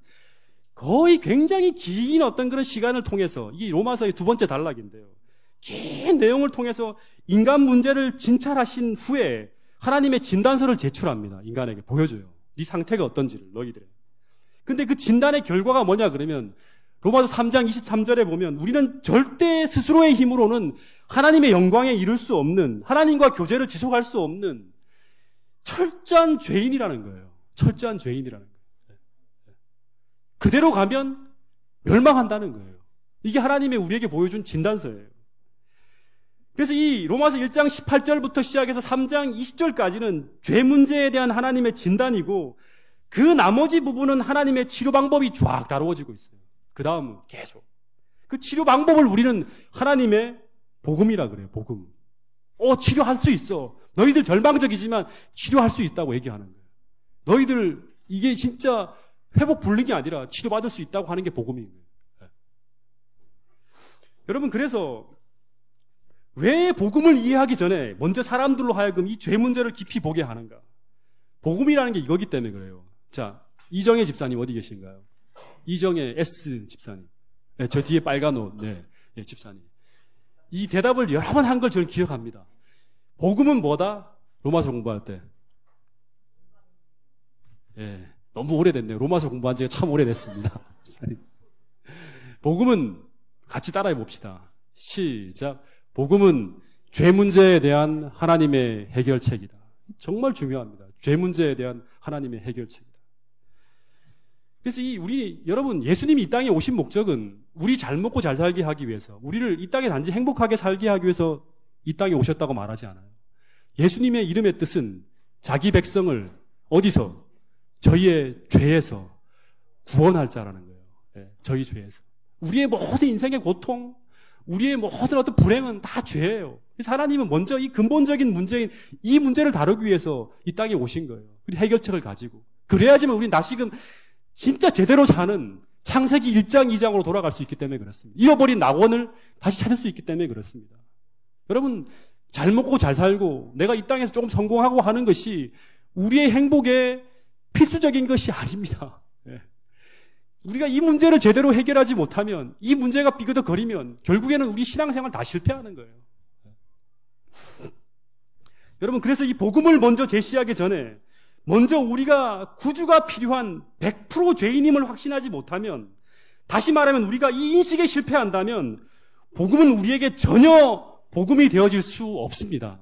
거의 굉장히 긴 어떤 그런 시간을 통해서, 이 로마서의 두 번째 단락인데요, 긴 내용을 통해서 인간 문제를 진찰하신 후에 하나님의 진단서를 제출합니다. 인간에게 보여줘요. 네 상태가 어떤지를, 너희들의. 근데 그 진단의 결과가 뭐냐 그러면 로마서 3장 23절에 보면 우리는 절대 스스로의 힘으로는 하나님의 영광에 이를 수 없는, 하나님과 교제를 지속할 수 없는 철저한 죄인이라는 거예요. 철저한 죄인이라는 거예요. 그대로 가면 멸망한다는 거예요. 이게 하나님의 우리에게 보여준 진단서예요. 그래서 이 로마서 1장 18절부터 시작해서 3장 20절까지는 죄 문제에 대한 하나님의 진단이고, 그 나머지 부분은 하나님의 치료 방법이 쫙 다루어지고 있어요. 그 다음은 계속 그 치료 방법을 우리는 하나님의 복음이라 그래요. 복음. 치료할 수 있어. 너희들 절망적이지만 치료할 수 있다고 얘기하는 거예요. 너희들 이게 진짜 회복 불능이 아니라 치료받을 수 있다고 하는 게 복음인 거예요. 네. 여러분, 그래서 왜 복음을 이해하기 전에 먼저 사람들로 하여금 이 죄 문제를 깊이 보게 하는가? 복음이라는 게 이거기 때문에 그래요. 자, 이정혜 집사님 어디 계신가요? 이정혜 S 집사님. 네, 저 뒤에 빨간 옷. 네, 집사님. 이 대답을 여러 번 한 걸 저는 기억합니다. 복음은 뭐다? 로마서 공부할 때. 너무 오래됐네요. 로마서 공부한 지가 참 오래됐습니다. 복음은 같이 따라해 봅시다. 시작. 복음은 죄 문제에 대한 하나님의 해결책이다. 정말 중요합니다. 죄 문제에 대한 하나님의 해결책이다. 그래서 여러분, 예수님이 이 땅에 오신 목적은 우리 잘 먹고 잘 살게 하기 위해서, 우리를 이 땅에 단지 행복하게 살게 하기 위해서 이 땅에 오셨다고 말하지 않아요. 예수님의 이름의 뜻은 자기 백성을 어디서? 저희의 죄에서 구원할 자라는 거예요. 저희 죄에서. 우리의 모든 인생의 고통, 우리의 모든 어떤 불행은 다 죄예요. 그래서 하나님은 먼저 이 근본적인 문제인 이 문제를 다루기 위해서 이 땅에 오신 거예요. 그리고 해결책을 가지고. 그래야지만 우리는 다시금 진짜 제대로 사는 창세기 1장, 2장으로 돌아갈 수 있기 때문에 그렇습니다. 잃어버린 낙원을 다시 찾을 수 있기 때문에 그렇습니다. 여러분, 잘 먹고 잘 살고 내가 이 땅에서 조금 성공하고 하는 것이 우리의 행복에 필수적인 것이 아닙니다. 예. 우리가 이 문제를 제대로 해결하지 못하면, 이 문제가 삐그덕거리면 결국에는 우리 신앙생활 다 실패하는 거예요. 여러분, 그래서 이 복음을 먼저 제시하기 전에 먼저 우리가 구주가 필요한 100% 죄인임을 확신하지 못하면, 다시 말하면 우리가 이 인식에 실패한다면 복음은 우리에게 전혀 복음이 되어질 수 없습니다.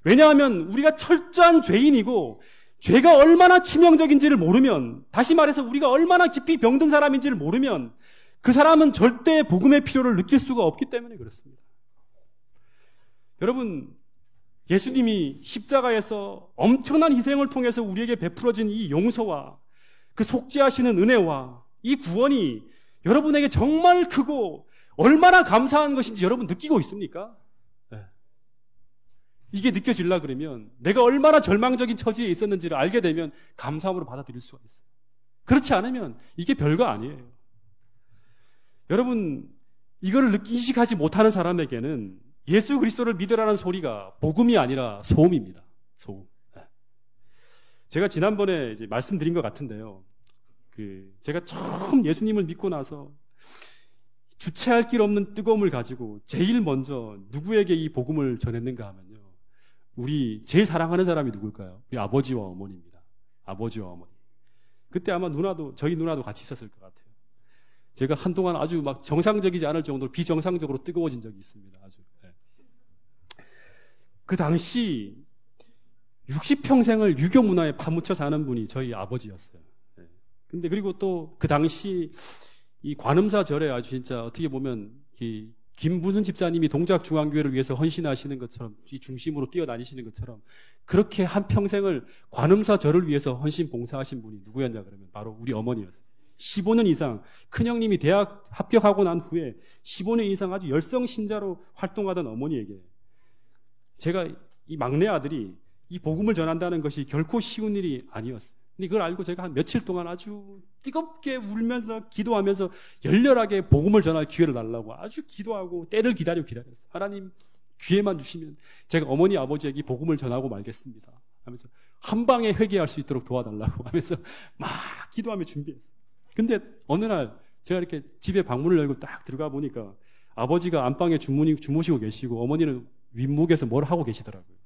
왜냐하면 우리가 철저한 죄인이고 죄가 얼마나 치명적인지를 모르면, 다시 말해서 우리가 얼마나 깊이 병든 사람인지를 모르면 그 사람은 절대 복음의 필요를 느낄 수가 없기 때문에 그렇습니다. 여러분, 예수님이 십자가에서 엄청난 희생을 통해서 우리에게 베풀어진 이 용서와 그 속죄하시는 은혜와 이 구원이 여러분에게 정말 크고 얼마나 감사한 것인지 여러분 느끼고 있습니까? 네. 이게 느껴지려 그러면 내가 얼마나 절망적인 처지에 있었는지를 알게 되면 감사함으로 받아들일 수가 있어요. 그렇지 않으면 이게 별거 아니에요. 여러분, 이거를 인식하지 못하는 사람에게는 예수 그리스도를 믿으라는 소리가 복음이 아니라 소음입니다. 소음. 제가 지난번에 이제 말씀드린 것 같은데요. 제가 처음 예수님을 믿고 나서 주체할 길 없는 뜨거움을 가지고 제일 먼저 누구에게 이 복음을 전했는가 하면요. 우리 제일 사랑하는 사람이 누굴까요? 우리 아버지와 어머니입니다. 아버지와 어머니. 그때 아마 저희 누나도 같이 있었을 것 같아요. 제가 한동안 아주 막 정상적이지 않을 정도로 비정상적으로 뜨거워진 적이 있습니다. 아주. 그 당시 60평생을 유교 문화에 파묻혀 사는 분이 저희 아버지였어요. 근데 그리고 또 그 당시 이 관음사 절에 아주 진짜 어떻게 보면 이 김문순 집사님이 동작중앙교회를 위해서 헌신하시는 것처럼, 이 중심으로 뛰어다니시는 것처럼 그렇게 한 평생을 관음사 절을 위해서 헌신 봉사하신 분이 누구였냐 그러면 바로 우리 어머니였어요. 15년 이상, 큰형님이 대학 합격하고 난 후에 15년 이상 아주 열성 신자로 활동하던 어머니에게 제가 이 막내 아들이 이 복음을 전한다는 것이 결코 쉬운 일이 아니었어요. 근데 그걸 알고 제가 한 며칠 동안 아주 뜨겁게 울면서 기도하면서 열렬하게 복음을 전할 기회를 달라고 아주 기도하고 때를 기다렸어요. 하나님 기회만 주시면 제가 어머니 아버지에게 복음을 전하고 말겠습니다 하면서 한 방에 회개할 수 있도록 도와달라고 하면서 막 기도하며 준비했어요. 근데 어느 날 제가 이렇게 집에 방문을 열고 딱 들어가 보니까 아버지가 안방에 주무시고 계시고 어머니는 윗목에서 뭘 하고 계시더라고요.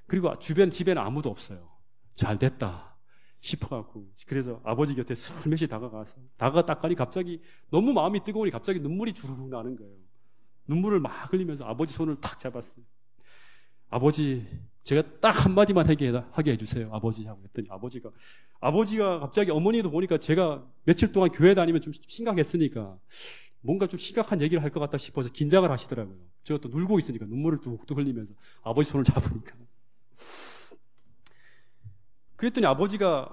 그리고 집에는 아무도 없어요. 잘 됐다 싶어갖고 그래서 아버지 곁에 슬며시 다가가 딱 가니 갑자기 너무 마음이 뜨거우니 갑자기 눈물이 주르륵 나는 거예요. 눈물을 막 흘리면서 아버지 손을 탁 잡았어요. 아버지, 제가 딱 한마디만 하게 해주세요. 아버지 하고 했더니 아버지가 갑자기 어머니도 보니까 제가 며칠 동안 교회 다니면 좀 심각했으니까 뭔가 좀 심각한 얘기를 할 것 같다 싶어서 긴장을 하시더라고요. 제가 또 울고 있으니까 눈물을 뚝뚝 흘리면서 아버지 손을 잡으니까. 그랬더니 어머니가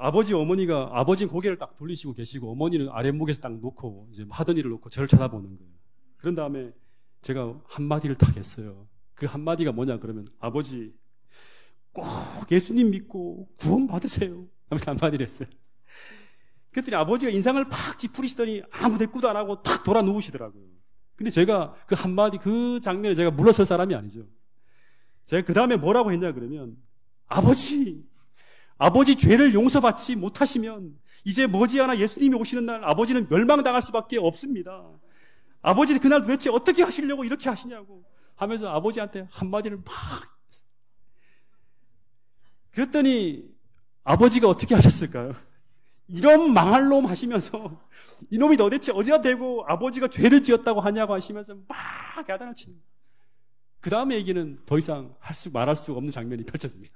아버지는 고개를 딱 돌리시고 계시고 어머니는 아랫목에서 딱 놓고 이제 하던 일을 놓고 저를 쳐다보는 거예요. 그런 다음에 제가 한마디를 딱 했어요. 그 한마디가 뭐냐 그러면 아버지 꼭 예수님 믿고 구원 받으세요 하면서 한마디를 했어요. 그랬더니 아버지가 인상을 팍 찌푸리시더니 아무 대꾸도 안 하고 탁 돌아 누우시더라고요. 근데 제가 그 한마디 그 장면에 제가 물러설 사람이 아니죠. 제가 그 다음에 뭐라고 했냐 그러면 아버지 죄를 용서받지 못하시면 이제 머지않아 예수님이 오시는 날 아버지는 멸망당할 수밖에 없습니다. 아버지는 그날 도대체 어떻게 하시려고 이렇게 하시냐고 하면서 아버지한테 한마디를 막 했어요. 그랬더니 아버지가 어떻게 하셨을까요? 이런 망할 놈 하시면서 이놈이 도대체 어디다 대고 아버지가 죄를 지었다고 하냐고 하시면서 막 야단을 치는 거예요. 그 다음에 얘기는 더 이상 말할 수 없는 장면이 펼쳐집니다.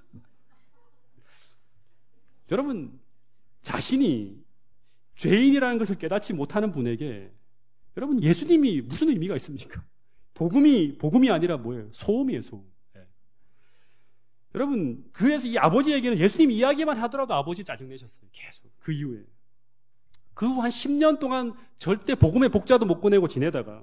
여러분, 자신이 죄인이라는 것을 깨닫지 못하는 분에게 여러분 예수님이 무슨 의미가 있습니까? 복음이 아니라 뭐예요? 소음이에요, 소음. 네. 여러분, 그래서 이 아버지에게는 예수님 이야기만 하더라도 아버지 짜증내셨어요. 계속 그 이후에. 그 후 한 10년 동안 절대 복음의 복자도 못 꺼내고 지내다가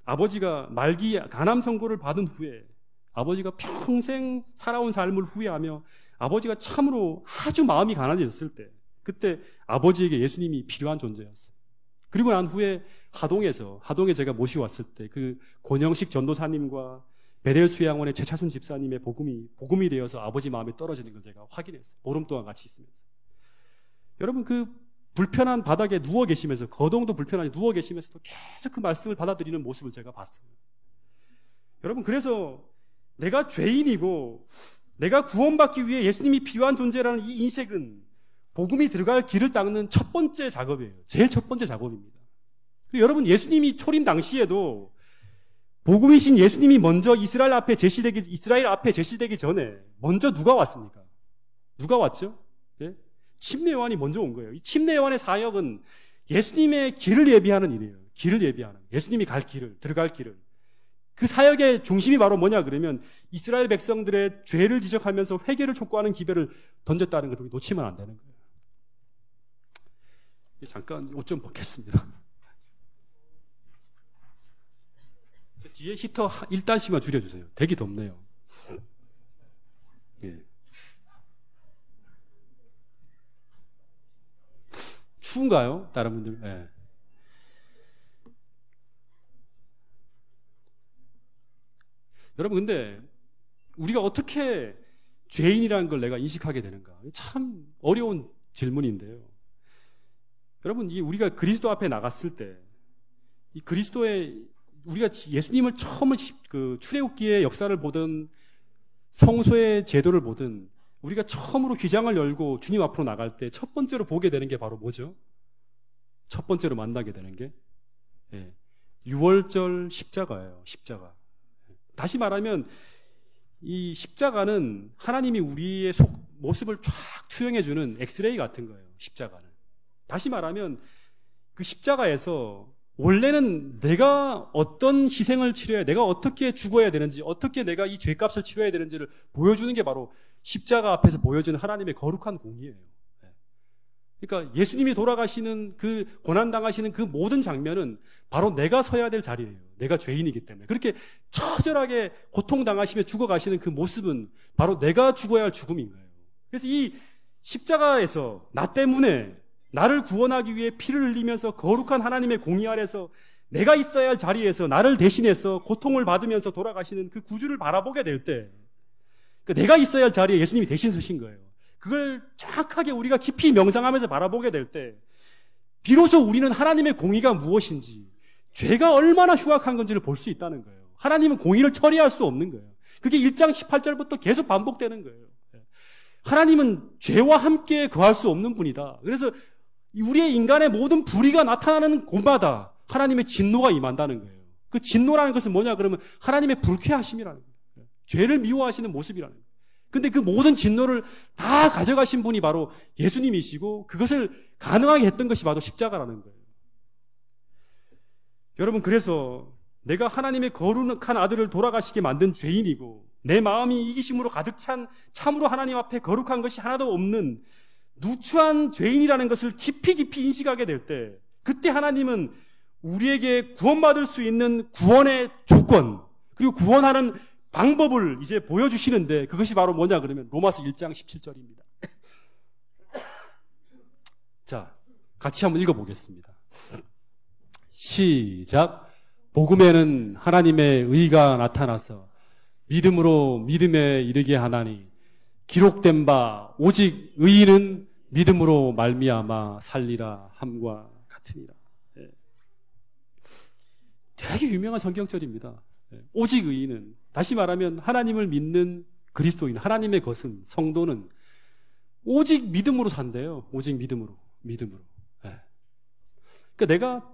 아버지가 말기 간암 선고를 받은 후에 아버지가 평생 살아온 삶을 후회하며 아버지가 참으로 아주 마음이 가난해졌을 때 그때 아버지에게 예수님이 필요한 존재였어요. 그리고 난 후에 하동에 제가 모시고 왔을 때 그 권영식 전도사님과 베델 수양원의 최차순 집사님의 복음이 되어서 아버지 마음에 떨어지는 걸 제가 확인했어요. 보름 동안 같이 있으면서. 여러분, 그 불편한 바닥에 누워 계시면서, 거동도 불편하게 누워 계시면서도 계속 그 말씀을 받아들이는 모습을 제가 봤어요. 여러분, 그래서 내가 죄인이고 내가 구원받기 위해 예수님이 필요한 존재라는 이 인식은 복음이 들어갈 길을 닦는 첫 번째 작업이에요. 제일 첫 번째 작업입니다. 그리고 여러분, 예수님이 초림 당시에도 복음이신 예수님이 먼저 이스라엘 앞에 제시되기 전에 먼저 누가 왔습니까? 누가 왔죠? 예? 침례 요한이 먼저 온 거예요. 이 침례 요한의 사역은 예수님의 길을 예비하는 일이에요. 길을 예비하는, 예수님이 갈 길을, 들어갈 길을. 그 사역의 중심이 바로 뭐냐 그러면 이스라엘 백성들의 죄를 지적하면서 회개를 촉구하는 기별을 던졌다는 것을 놓치면 안 되는 거예요. 잠깐 옷 좀 벗겠습니다. 뒤에 히터 1단씩만 줄여주세요. 되게 덥네요. 예. 추운가요? 다른 분들? 예. 여러분, 근데 우리가 어떻게 죄인이라는 걸 내가 인식하게 되는가? 참 어려운 질문인데요. 여러분, 우리가 그리스도 앞에 나갔을 때, 이 그리스도의, 우리가 예수님을 처음 출애굽기의 역사를 보든 성소의 제도를 보든 우리가 처음으로 휘장을 열고 주님 앞으로 나갈 때 첫 번째로 보게 되는 게 바로 뭐죠? 첫 번째로 만나게 되는 게 유월절 십자가예요. 십자가. 다시 말하면 이 십자가는 하나님이 우리의 모습을 쫙 투영해주는 엑스레이 같은 거예요. 십자가는. 다시 말하면 그 십자가에서 원래는 내가 어떤 희생을 치러야, 내가 어떻게 죽어야 되는지, 어떻게 내가 이 죄값을 치러야 되는지를 보여주는 게 바로 십자가 앞에서 보여주는 하나님의 거룩한 공의예요. 그러니까 예수님이 돌아가시는 그 고난당하시는 그 모든 장면은 바로 내가 서야 될 자리예요. 내가 죄인이기 때문에. 그렇게 처절하게 고통당하시며 죽어가시는 그 모습은 바로 내가 죽어야 할 죽음인 거예요. 그래서 이 십자가에서 나 때문에 나를 구원하기 위해 피를 흘리면서 거룩한 하나님의 공의 아래서 내가 있어야 할 자리에서 나를 대신해서 고통을 받으면서 돌아가시는 그 구주를 바라보게 될 때, 그러니까 내가 있어야 할 자리에 예수님이 대신 서신 거예요. 그걸 정확하게 우리가 깊이 명상하면서 바라보게 될 때 비로소 우리는 하나님의 공의가 무엇인지, 죄가 얼마나 흉악한 건지를 볼 수 있다는 거예요. 하나님은 공의를 처리할 수 없는 거예요. 그게 1장 18절부터 계속 반복되는 거예요. 하나님은 죄와 함께 거할 수 없는 분이다. 그래서 우리의 인간의 모든 불의가 나타나는 곳마다 하나님의 진노가 임한다는 거예요. 그 진노라는 것은 뭐냐 그러면 하나님의 불쾌하심이라는 거예요. 죄를 미워하시는 모습이라는 거예요. 근데 그 모든 진노를 다 가져가신 분이 바로 예수님이시고 그것을 가능하게 했던 것이 바로 십자가라는 거예요. 여러분, 그래서 내가 하나님의 거룩한 아들을 돌아가시게 만든 죄인이고 내 마음이 이기심으로 가득 찬 참으로 하나님 앞에 거룩한 것이 하나도 없는 누추한 죄인이라는 것을 깊이 인식하게 될 때, 그때 하나님은 우리에게 구원받을 수 있는 구원의 조건, 그리고 구원하는 방법을 이제 보여주시는데, 그것이 바로 뭐냐 그러면 로마서 1장 17절입니다. 자, 같이 한번 읽어보겠습니다. 시작. 복음에는 하나님의 의가 나타나서 믿음으로 믿음에 이르게 하나니 기록된 바 오직 의인은 믿음으로 말미암아 살리라 함과 같으니라. 되게 유명한 성경절입니다. 오직 의인은, 다시 말하면 하나님을 믿는 그리스도인, 하나님의 것은, 성도는 오직 믿음으로 산대요. 오직 믿음으로. 그러니까 내가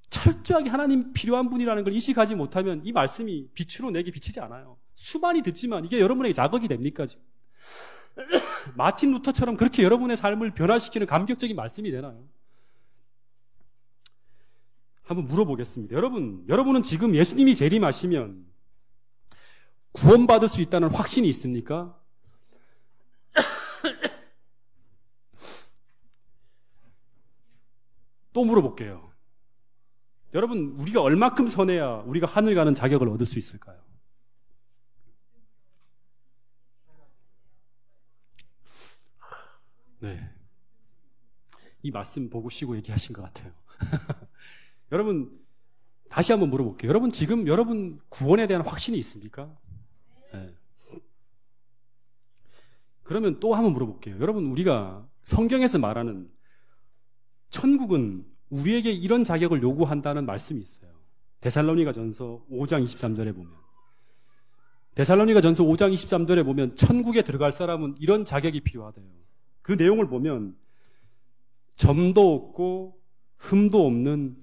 철저하게 하나님 필요한 분이라는 걸 인식하지 못하면 이 말씀이 빛으로 내게 비치지 않아요. 수많이 듣지만 이게 여러분에게 자극이 됩니까 지금? 마틴 루터처럼 그렇게 여러분의 삶을 변화시키는 감격적인 말씀이 되나요? 한번 물어보겠습니다. 여러분은 지금 예수님이 재림하시면 구원받을 수 있다는 확신이 있습니까? 또 물어볼게요. 여러분, 우리가 얼마큼 선해야 우리가 하늘 가는 자격을 얻을 수 있을까요? 네. 이 말씀 보고 쉬고 얘기하신 것 같아요. 여러분, 다시 한번 물어볼게요. 여러분, 지금 여러분 구원에 대한 확신이 있습니까? 그러면 또 한번 물어볼게요. 여러분, 우리가 성경에서 말하는 천국은 우리에게 이런 자격을 요구한다는 말씀이 있어요. 데살로니가전서 5장 23절에 보면, 데살로니가전서 5장 23절에 보면 천국에 들어갈 사람은 이런 자격이 필요하대요. 그 내용을 보면 점도 없고 흠도 없는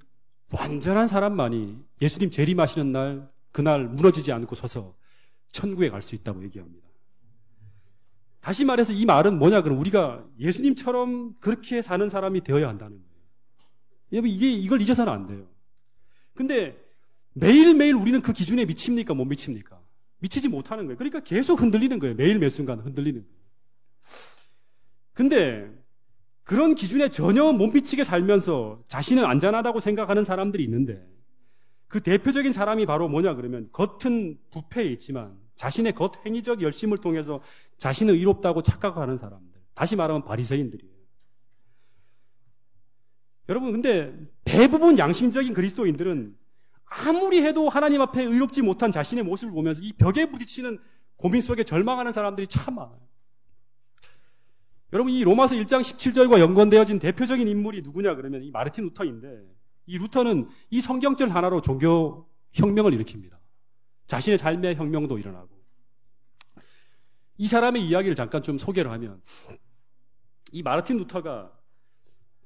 완전한 사람만이 예수님 재림하시는 날, 그날 무너지지 않고 서서 천국에 갈 수 있다고 얘기합니다. 다시 말해서 이 말은 뭐냐, 그럼 우리가 예수님처럼 그렇게 사는 사람이 되어야 한다는 거예요. 여러분, 이걸 잊어서는 안 돼요. 근데 매일매일 우리는 그 기준에 미칩니까? 못 미칩니까? 미치지 못하는 거예요. 그러니까 계속 흔들리는 거예요. 매일 매 순간 흔들리는 거예요. 근데 그런 기준에 전혀 못 미치게 살면서 자신은 안전하다고 생각하는 사람들이 있는데, 그 대표적인 사람이 바로 뭐냐 그러면 겉은 부패에 있지만 자신의 겉 행위적 열심을 통해서 자신은 의롭다고 착각하는 사람들, 다시 말하면 바리새인들이에요. 여러분, 근데 대부분 양심적인 그리스도인들은 아무리 해도 하나님 앞에 의롭지 못한 자신의 모습을 보면서 이 벽에 부딪히는 고민 속에 절망하는 사람들이 참 많아요. 여러분, 이 로마서 1장 17절과 연관되어진 대표적인 인물이 누구냐 그러면 이 마르틴 루터인데, 이 루터는 이 성경절 하나로 종교 혁명을 일으킵니다. 자신의 삶의 혁명도 일어나고. 이 사람의 이야기를 잠깐 좀 소개를 하면, 이 마르틴 루터가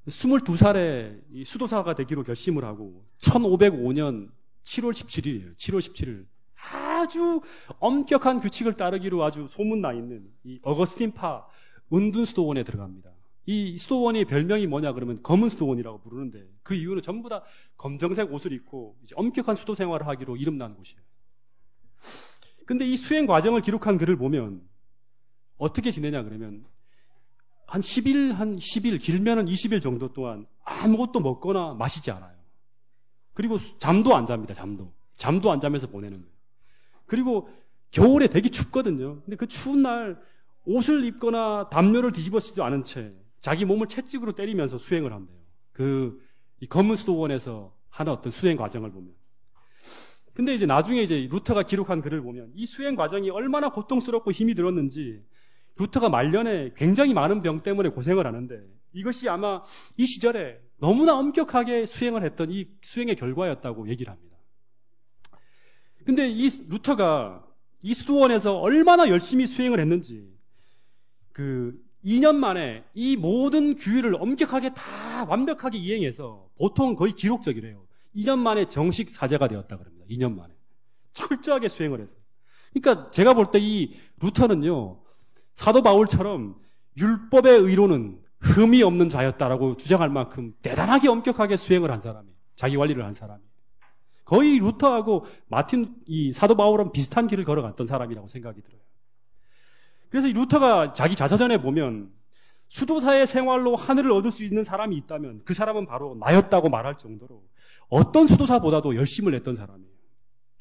22살에 이 수도사가 되기로 결심을 하고 1505년 7월 17일이에요. 7월 17일. 아주 엄격한 규칙을 따르기로 아주 소문나 있는 이 어거스틴파 은둔 수도원에 들어갑니다. 이 수도원의 별명이 뭐냐 그러면 검은 수도원이라고 부르는데, 그 이유는 전부 다 검정색 옷을 입고 이제 엄격한 수도 생활을 하기로 이름난 곳이에요. 근데 이 수행 과정을 기록한 글을 보면 어떻게 지내냐 그러면 한 10일, 길면은 20일 정도 동안 아무것도 먹거나 마시지 않아요. 그리고 잠도 안 잡니다, 잠도 안 자면서 보내는 거예요. 그리고 겨울에 되게 춥거든요. 근데 그 추운 날 옷을 입거나 담요를 뒤집어쓰지도 않은 채 자기 몸을 채찍으로 때리면서 수행을 한대요. 이 검은 수도원에서 하는 어떤 수행 과정을 보면. 근데 이제 나중에 이제 루터가 기록한 글을 보면 이 수행 과정이 얼마나 고통스럽고 힘이 들었는지, 루터가 말년에 굉장히 많은 병 때문에 고생을 하는데 이것이 아마 이 시절에 너무나 엄격하게 수행을 했던 이 수행의 결과였다고 얘기를 합니다. 근데 이 루터가 이 수도원에서 얼마나 열심히 수행을 했는지, 2년 만에 이 모든 규율을 엄격하게 다 완벽하게 이행해서 보통 거의 기록적이래요. 2년 만에 정식 사제가 되었다 그럽니다. 2년 만에. 철저하게 수행을 했어요. 그러니까 제가 볼 때 이 루터는요, 사도 바울처럼 율법의 의로는 흠이 없는 자였다라고 주장할 만큼 대단하게 엄격하게 수행을 한 사람이에요. 자기 관리를 한 사람이에요. 거의 루터하고 이 사도 바울은 비슷한 길을 걸어갔던 사람이라고 생각이 들어요. 그래서 이 루터가 자기 자서전에 보면 수도사의 생활로 하늘을 얻을 수 있는 사람이 있다면 그 사람은 바로 나였다고 말할 정도로 어떤 수도사보다도 열심을 냈던 사람이에요.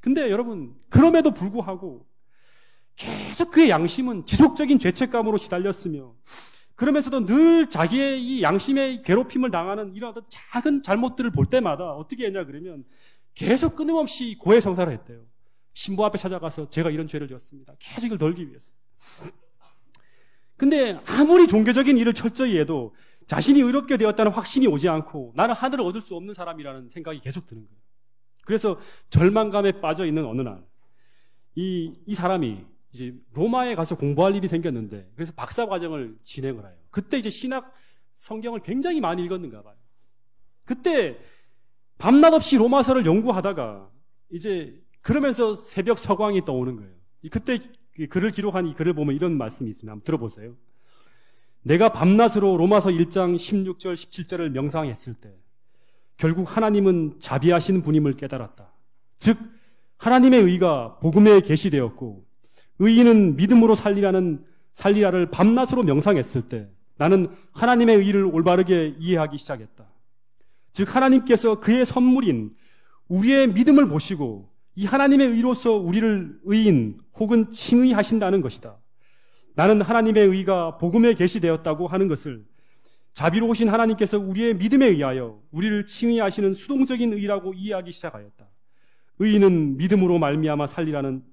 근데 여러분, 그럼에도 불구하고 계속 그의 양심은 지속적인 죄책감으로 시달렸으며, 그러면서도 늘 자기의 이 양심의 괴롭힘을 당하는 이런 어떤 작은 잘못들을 볼 때마다 어떻게 했냐 그러면 계속 끊임없이 고해성사를 했대요. 신부 앞에 찾아가서 제가 이런 죄를 지었습니다. 계속 이걸 덜기 위해서. 근데 아무리 종교적인 일을 철저히 해도 자신이 의롭게 되었다는 확신이 오지 않고 나는 하늘을 얻을 수 없는 사람이라는 생각이 계속 드는 거예요. 그래서 절망감에 빠져 있는 어느 날, 이 사람이 이제 로마에 가서 공부할 일이 생겼는데, 그래서 박사 과정을 진행을 해요. 그때 이제 신학 성경을 굉장히 많이 읽었는가 봐요. 그때 밤낮 없이 로마서를 연구하다가 이제 그러면서 새벽 서광이 떠오는 거예요. 그때 글을 기록한 이 글을 보면 이런 말씀이 있습니다. 한번 들어보세요. 내가 밤낮으로 로마서 1장 16절 17절을 명상했을 때 결국 하나님은 자비하신 분임을 깨달았다. 즉 하나님의 의가 복음에 계시되었고 의인은 믿음으로 살리라를 밤낮으로 명상했을 때 나는 하나님의 의를 올바르게 이해하기 시작했다. 즉 하나님께서 그의 선물인 우리의 믿음을 보시고 이 하나님의 의로서 우리를 의인 혹은 칭의하신다는 것이다. 나는 하나님의 의가 복음에 계시되었다고 하는 것을 자비로우신 하나님께서 우리의 믿음에 의하여 우리를 칭의하시는 수동적인 의라고 이해하기 시작하였다. 의인은 믿음으로 말미암아 살리라는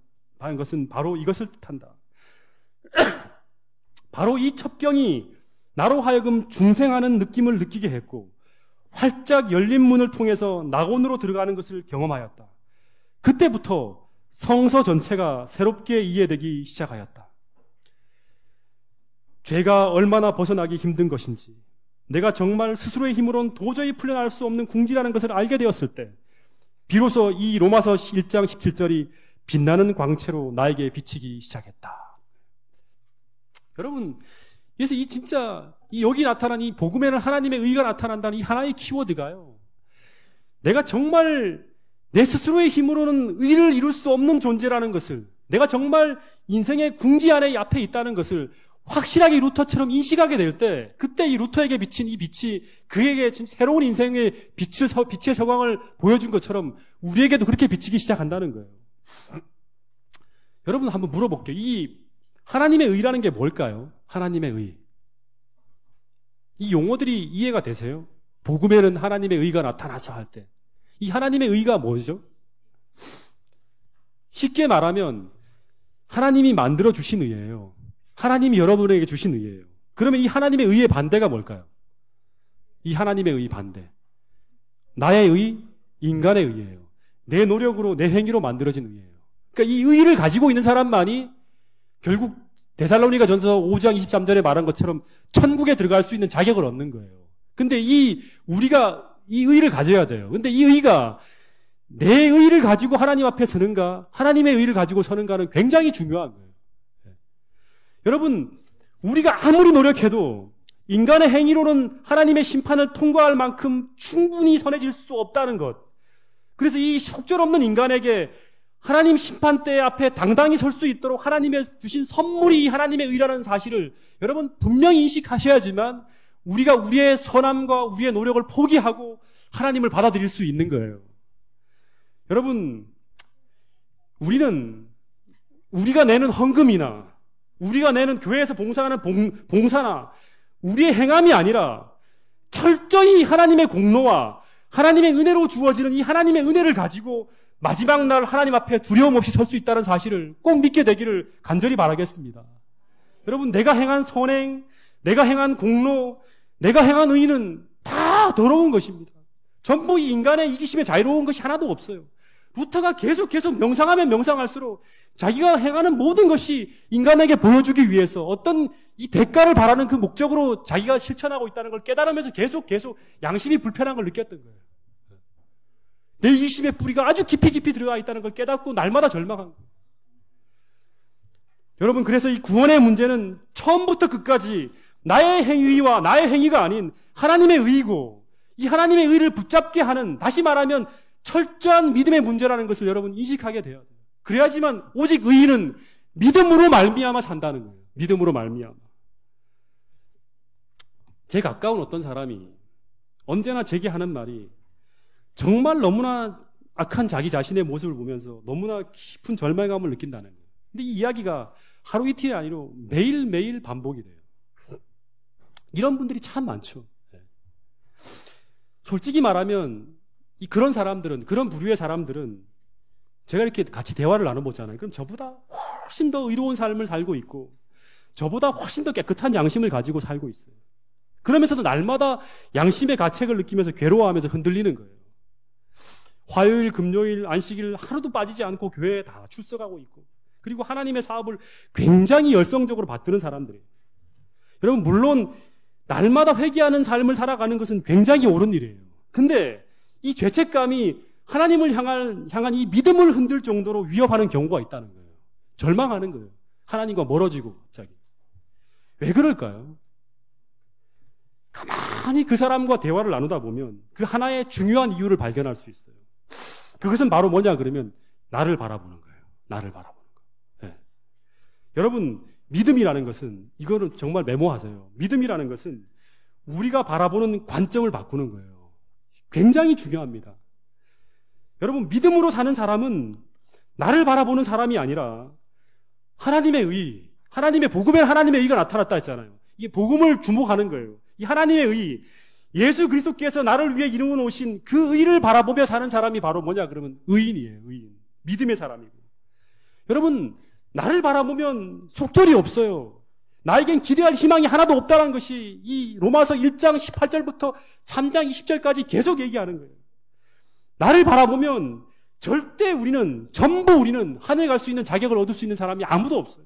것은 바로 이것을 뜻한다. 바로 이 첩경이 나로 하여금 중생하는 느낌을 느끼게 했고 활짝 열린 문을 통해서 낙원으로 들어가는 것을 경험하였다. 그때부터 성서 전체가 새롭게 이해되기 시작하였다. 죄가 얼마나 벗어나기 힘든 것인지, 내가 정말 스스로의 힘으로는 도저히 풀려날 수 없는 궁지라는 것을 알게 되었을 때 비로소 이 로마서 1장 17절이 빛나는 광채로 나에게 비치기 시작했다. 여러분, 그래서 이 진짜 여기 나타난 이 복음에는 하나님의 의가 나타난다는 이 하나의 키워드가요, 내가 정말 내 스스로의 힘으로는 의를 이룰 수 없는 존재라는 것을, 내가 정말 인생의 궁지 안에 앞에 있다는 것을 확실하게 루터처럼 인식하게 될 때, 그때 이 루터에게 비친 이 빛이 그에게 지금 새로운 인생의 빛의 서광을 보여준 것처럼 우리에게도 그렇게 비치기 시작한다는 거예요. 여러분, 한번 물어볼게요. 이 하나님의 의라는 게 뭘까요? 하나님의 의. 이 용어들이 이해가 되세요? 복음에는 하나님의 의가 나타나서 할 때. 이 하나님의 의가 뭐죠? 쉽게 말하면 하나님이 만들어 주신 의예요. 하나님이 여러분에게 주신 의예요. 그러면 이 하나님의 의의 반대가 뭘까요? 이 하나님의 의 반대. 나의 의, 인간의 의예요. 내 노력으로, 내 행위로 만들어진 의예요. 그러니까 이 의를 가지고 있는 사람만이 결국 데살로니가 전서 5장 23절에 말한 것처럼 천국에 들어갈 수 있는 자격을 얻는 거예요. 근데 우리가 이 의를 가져야 돼요. 근데 이 의가 내 의를 가지고 하나님 앞에 서는가, 하나님의 의를 가지고 서는가는 굉장히 중요한 거예요. 여러분, 우리가 아무리 노력해도 인간의 행위로는 하나님의 심판을 통과할 만큼 충분히 선해질 수 없다는 것. 그래서 이 속절없는 인간에게 하나님 심판대 앞에 당당히 설 수 있도록 하나님의 주신 선물이 하나님의 의라는 사실을 여러분 분명히 인식하셔야지만 우리가 우리의 선함과 우리의 노력을 포기하고 하나님을 받아들일 수 있는 거예요. 여러분, 우리가 내는 헌금이나 우리가 내는 교회에서 봉사하는 봉사나 우리의 행함이 아니라 철저히 하나님의 공로와 하나님의 은혜로 주어지는 이 하나님의 은혜를 가지고 마지막 날 하나님 앞에 두려움 없이 설 수 있다는 사실을 꼭 믿게 되기를 간절히 바라겠습니다. 여러분, 내가 행한 선행, 내가 행한 공로, 내가 행한 의는 다 더러운 것입니다. 전부 이 인간의 이기심에 자유로운 것이 하나도 없어요. 루터가 계속 명상하면 명상할수록 자기가 행하는 모든 것이 인간에게 보여주기 위해서 어떤 이 대가를 바라는 그 목적으로 자기가 실천하고 있다는 걸 깨달으면서 계속 양심이 불편한 걸 느꼈던 거예요. 내 이기심의 뿌리가 아주 깊이 들어가 있다는 걸 깨닫고 날마다 절망한 거예요. 여러분, 그래서 이 구원의 문제는 처음부터 끝까지 나의 행위와 나의 행위가 아닌 하나님의 의이고, 이 하나님의 의를 붙잡게 하는, 다시 말하면 철저한 믿음의 문제라는 것을 여러분 인식하게 돼야 돼요. 그래야지만 오직 의인은 믿음으로 말미암아 산다는 거예요. 믿음으로 말미암아. 제 가까운 어떤 사람이 언제나 제게 하는 말이, 정말 너무나 악한 자기 자신의 모습을 보면서 너무나 깊은 절망감을 느낀다는 거예요. 근데 이 이야기가 하루 이틀이 아니라 매일매일 반복이 돼요. 이런 분들이 참 많죠. 솔직히 말하면 그런 사람들은, 그런 부류의 사람들은 제가 이렇게 같이 대화를 나눠보잖아요. 그럼 저보다 훨씬 더 의로운 삶을 살고 있고 저보다 훨씬 더 깨끗한 양심을 가지고 살고 있어요. 그러면서도 날마다 양심의 가책을 느끼면서 괴로워하면서 흔들리는 거예요. 화요일, 금요일, 안식일 하루도 빠지지 않고 교회에 다 출석하고 있고, 그리고 하나님의 사업을 굉장히 열성적으로 받드는 사람들이에요. 여러분, 물론 날마다 회개하는 삶을 살아가는 것은 굉장히 옳은 일이에요. 근데 이 죄책감이 하나님을 향한 이 믿음을 흔들 정도로 위협하는 경우가 있다는 거예요. 절망하는 거예요. 하나님과 멀어지고 갑자기. 왜 그럴까요? 가만히 그 사람과 대화를 나누다 보면 그 하나의 중요한 이유를 발견할 수 있어요. 그것은 바로 뭐냐 그러면 나를 바라보는 거예요. 나를 바라보는 거. 네. 여러분, 믿음이라는 것은, 이거는 정말 메모하세요. 믿음이라는 것은 우리가 바라보는 관점을 바꾸는 거예요. 굉장히 중요합니다. 여러분, 믿음으로 사는 사람은 나를 바라보는 사람이 아니라 하나님의 의, 하나님의 복음에 하나님의 의가 나타났다 했잖아요. 이게 복음을 주목하는 거예요. 이 하나님의 의, 예수 그리스도께서 나를 위해 이루어 놓으신 그 의를 바라보며 사는 사람이 바로 뭐냐 그러면 의인이에요. 의인. 믿음의 사람이고. 여러분, 나를 바라보면 속절이 없어요. 나에겐 기대할 희망이 하나도 없다는 것이 이 로마서 1장 18절부터 3장 20절까지 계속 얘기하는 거예요. 나를 바라보면 절대 전부 우리는 하늘 갈 수 있는 자격을 얻을 수 있는 사람이 아무도 없어요.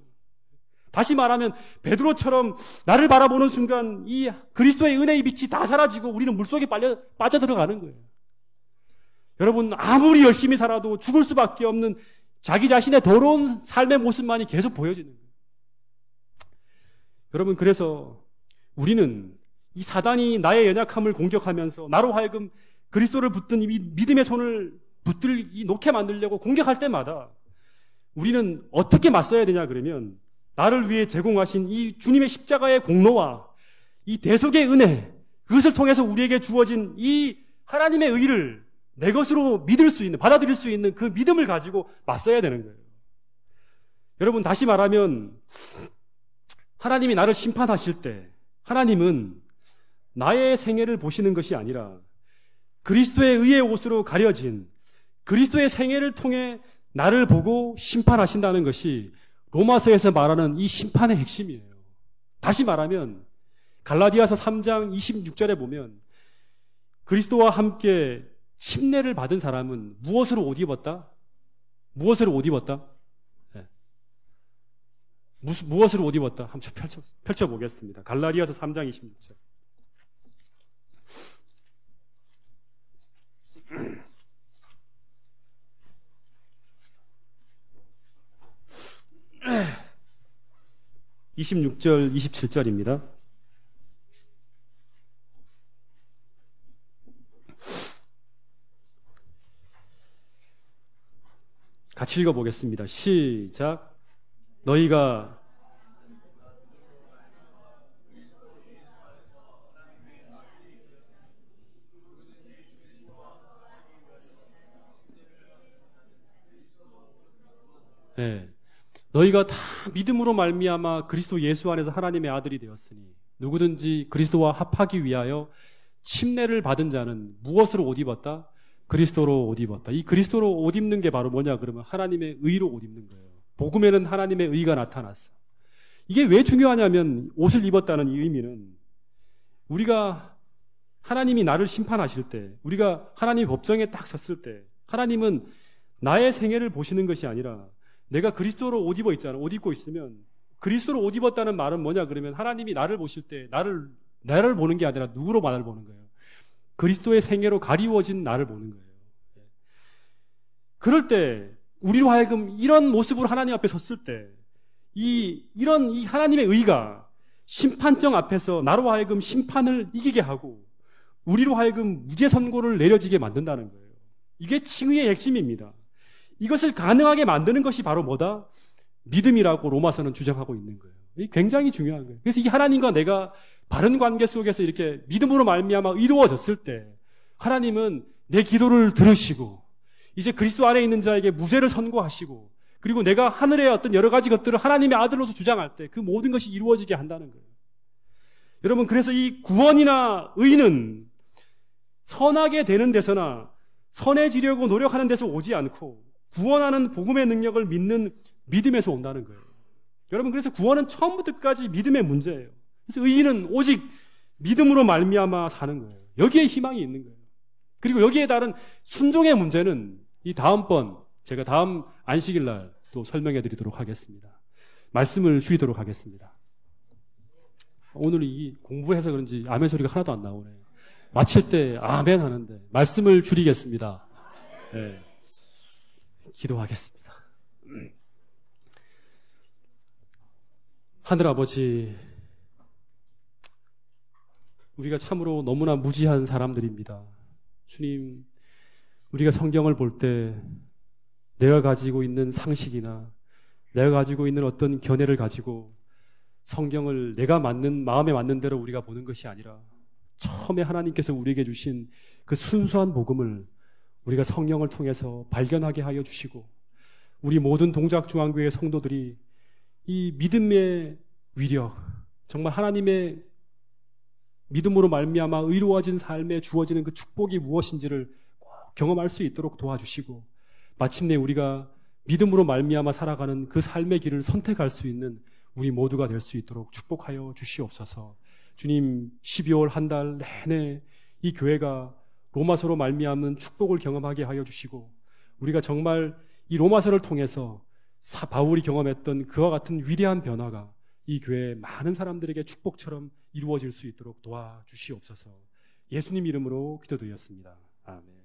다시 말하면 베드로처럼 나를 바라보는 순간 이 그리스도의 은혜의 빛이 다 사라지고 우리는 물속에 빠져들어가는 거예요. 여러분, 아무리 열심히 살아도 죽을 수밖에 없는 자기 자신의 더러운 삶의 모습만이 계속 보여지는 거예요. 여러분, 그래서 우리는 이 사단이 나의 연약함을 공격하면서 나로 하여금 그리스도를 붙든 이 믿음의 손을 놓게 만들려고 공격할 때마다 우리는 어떻게 맞서야 되냐 그러면 나를 위해 제공하신 이 주님의 십자가의 공로와 이 대속의 은혜, 그것을 통해서 우리에게 주어진 이 하나님의 의를 내 것으로 믿을 수 있는, 받아들일 수 있는 그 믿음을 가지고 맞서야 되는 거예요. 여러분, 다시 말하면 하나님이 나를 심판하실 때 하나님은 나의 생애를 보시는 것이 아니라 그리스도의 의의 옷으로 가려진 그리스도의 생애를 통해 나를 보고 심판하신다는 것이 로마서에서 말하는 이 심판의 핵심이에요. 다시 말하면 갈라디아서 3장 26절에 보면 그리스도와 함께 침례를 받은 사람은 무엇으로 옷 입었다? 무엇으로 옷 입었다? 네. 무엇으로 옷 입었다? 한번 펼쳐보겠습니다. 갈라디아서 3장 26절. (26절) (27절입니다) 같이 읽어보겠습니다. 시작. 너희가 네. 너희가 다 믿음으로 말미암아 그리스도 예수 안에서 하나님의 아들이 되었으니 누구든지 그리스도와 합하기 위하여 침례를 받은 자는 무엇으로 옷 입었다? 그리스도로 옷 입었다. 이 그리스도로 옷 입는 게 바로 뭐냐 그러면 하나님의 의로 옷 입는 거예요. 복음에는 하나님의 의가 나타났어. 이게 왜 중요하냐면 옷을 입었다는 이 의미는 우리가 하나님이 나를 심판하실 때, 우리가 하나님의 법정에 딱 섰을 때 하나님은 나의 생애를 보시는 것이 아니라 내가 그리스도로 옷 입어 있잖아. 옷 입고 있으면 그리스도로 옷 입었다는 말은 뭐냐 그러면 하나님이 나를 보실 때 나를 보는 게 아니라 누구로 나를 보는 거예요? 그리스도의 생애로 가리워진 나를 보는 거예요. 그럴 때 우리로 하여금 이런 모습으로 하나님 앞에 섰을 때 이런 하나님의 의가 심판정 앞에서 나로 하여금 심판을 이기게 하고 우리로 하여금 무죄 선고를 내려지게 만든다는 거예요. 이게 칭의의 핵심입니다. 이것을 가능하게 만드는 것이 바로 뭐다? 믿음이라고 로마서는 주장하고 있는 거예요. 이게 굉장히 중요한 거예요. 그래서 이 하나님과 내가 바른 관계 속에서 이렇게 믿음으로 말미암아 이루어졌을 때 하나님은 내 기도를 들으시고 이제 그리스도 안에 있는 자에게 무죄를 선고하시고 그리고 내가 하늘의 어떤 여러 가지 것들을 하나님의 아들로서 주장할 때 그 모든 것이 이루어지게 한다는 거예요. 여러분, 그래서 이 구원이나 의는 선하게 되는 데서나 선해지려고 노력하는 데서 오지 않고 구원하는 복음의 능력을 믿는 믿음에서 온다는 거예요. 여러분, 그래서 구원은 처음부터 끝까지 믿음의 문제예요. 그래서 의인은 오직 믿음으로 말미암아 사는 거예요. 여기에 희망이 있는 거예요. 그리고 여기에 따른 순종의 문제는 이 다음번 제가 다음 안식일 날 또 설명해 드리도록 하겠습니다. 말씀을 줄이도록 하겠습니다. 오늘 이 공부해서 그런지 아멘 소리가 하나도 안 나오네. 마칠 때 아멘 하는데 말씀을 줄이겠습니다. 네. 기도하겠습니다. 하늘아버지, 우리가 참으로 너무나 무지한 사람들입니다. 주님, 우리가 성경을 볼 때 내가 가지고 있는 상식이나 내가 가지고 있는 어떤 견해를 가지고 성경을 내가 마음에 맞는 대로 우리가 보는 것이 아니라 처음에 하나님께서 우리에게 주신 그 순수한 복음을 우리가 성령을 통해서 발견하게 하여 주시고 우리 모든 동작중앙교회 성도들이 이 믿음의 위력, 정말 하나님의 믿음으로 말미암아 의로워진 삶에 주어지는 그 축복이 무엇인지를 꼭 경험할 수 있도록 도와주시고 마침내 우리가 믿음으로 말미암아 살아가는 그 삶의 길을 선택할 수 있는 우리 모두가 될 수 있도록 축복하여 주시옵소서. 주님, 12월 한 달 내내 이 교회가 로마서로 말미암은 축복을 경험하게 하여 주시고, 우리가 정말 이 로마서를 통해서 바울이 경험했던 그와 같은 위대한 변화가 이 교회 많은 사람들에게 축복처럼 이루어질 수 있도록 도와주시옵소서. 예수님 이름으로 기도드렸습니다. 아멘.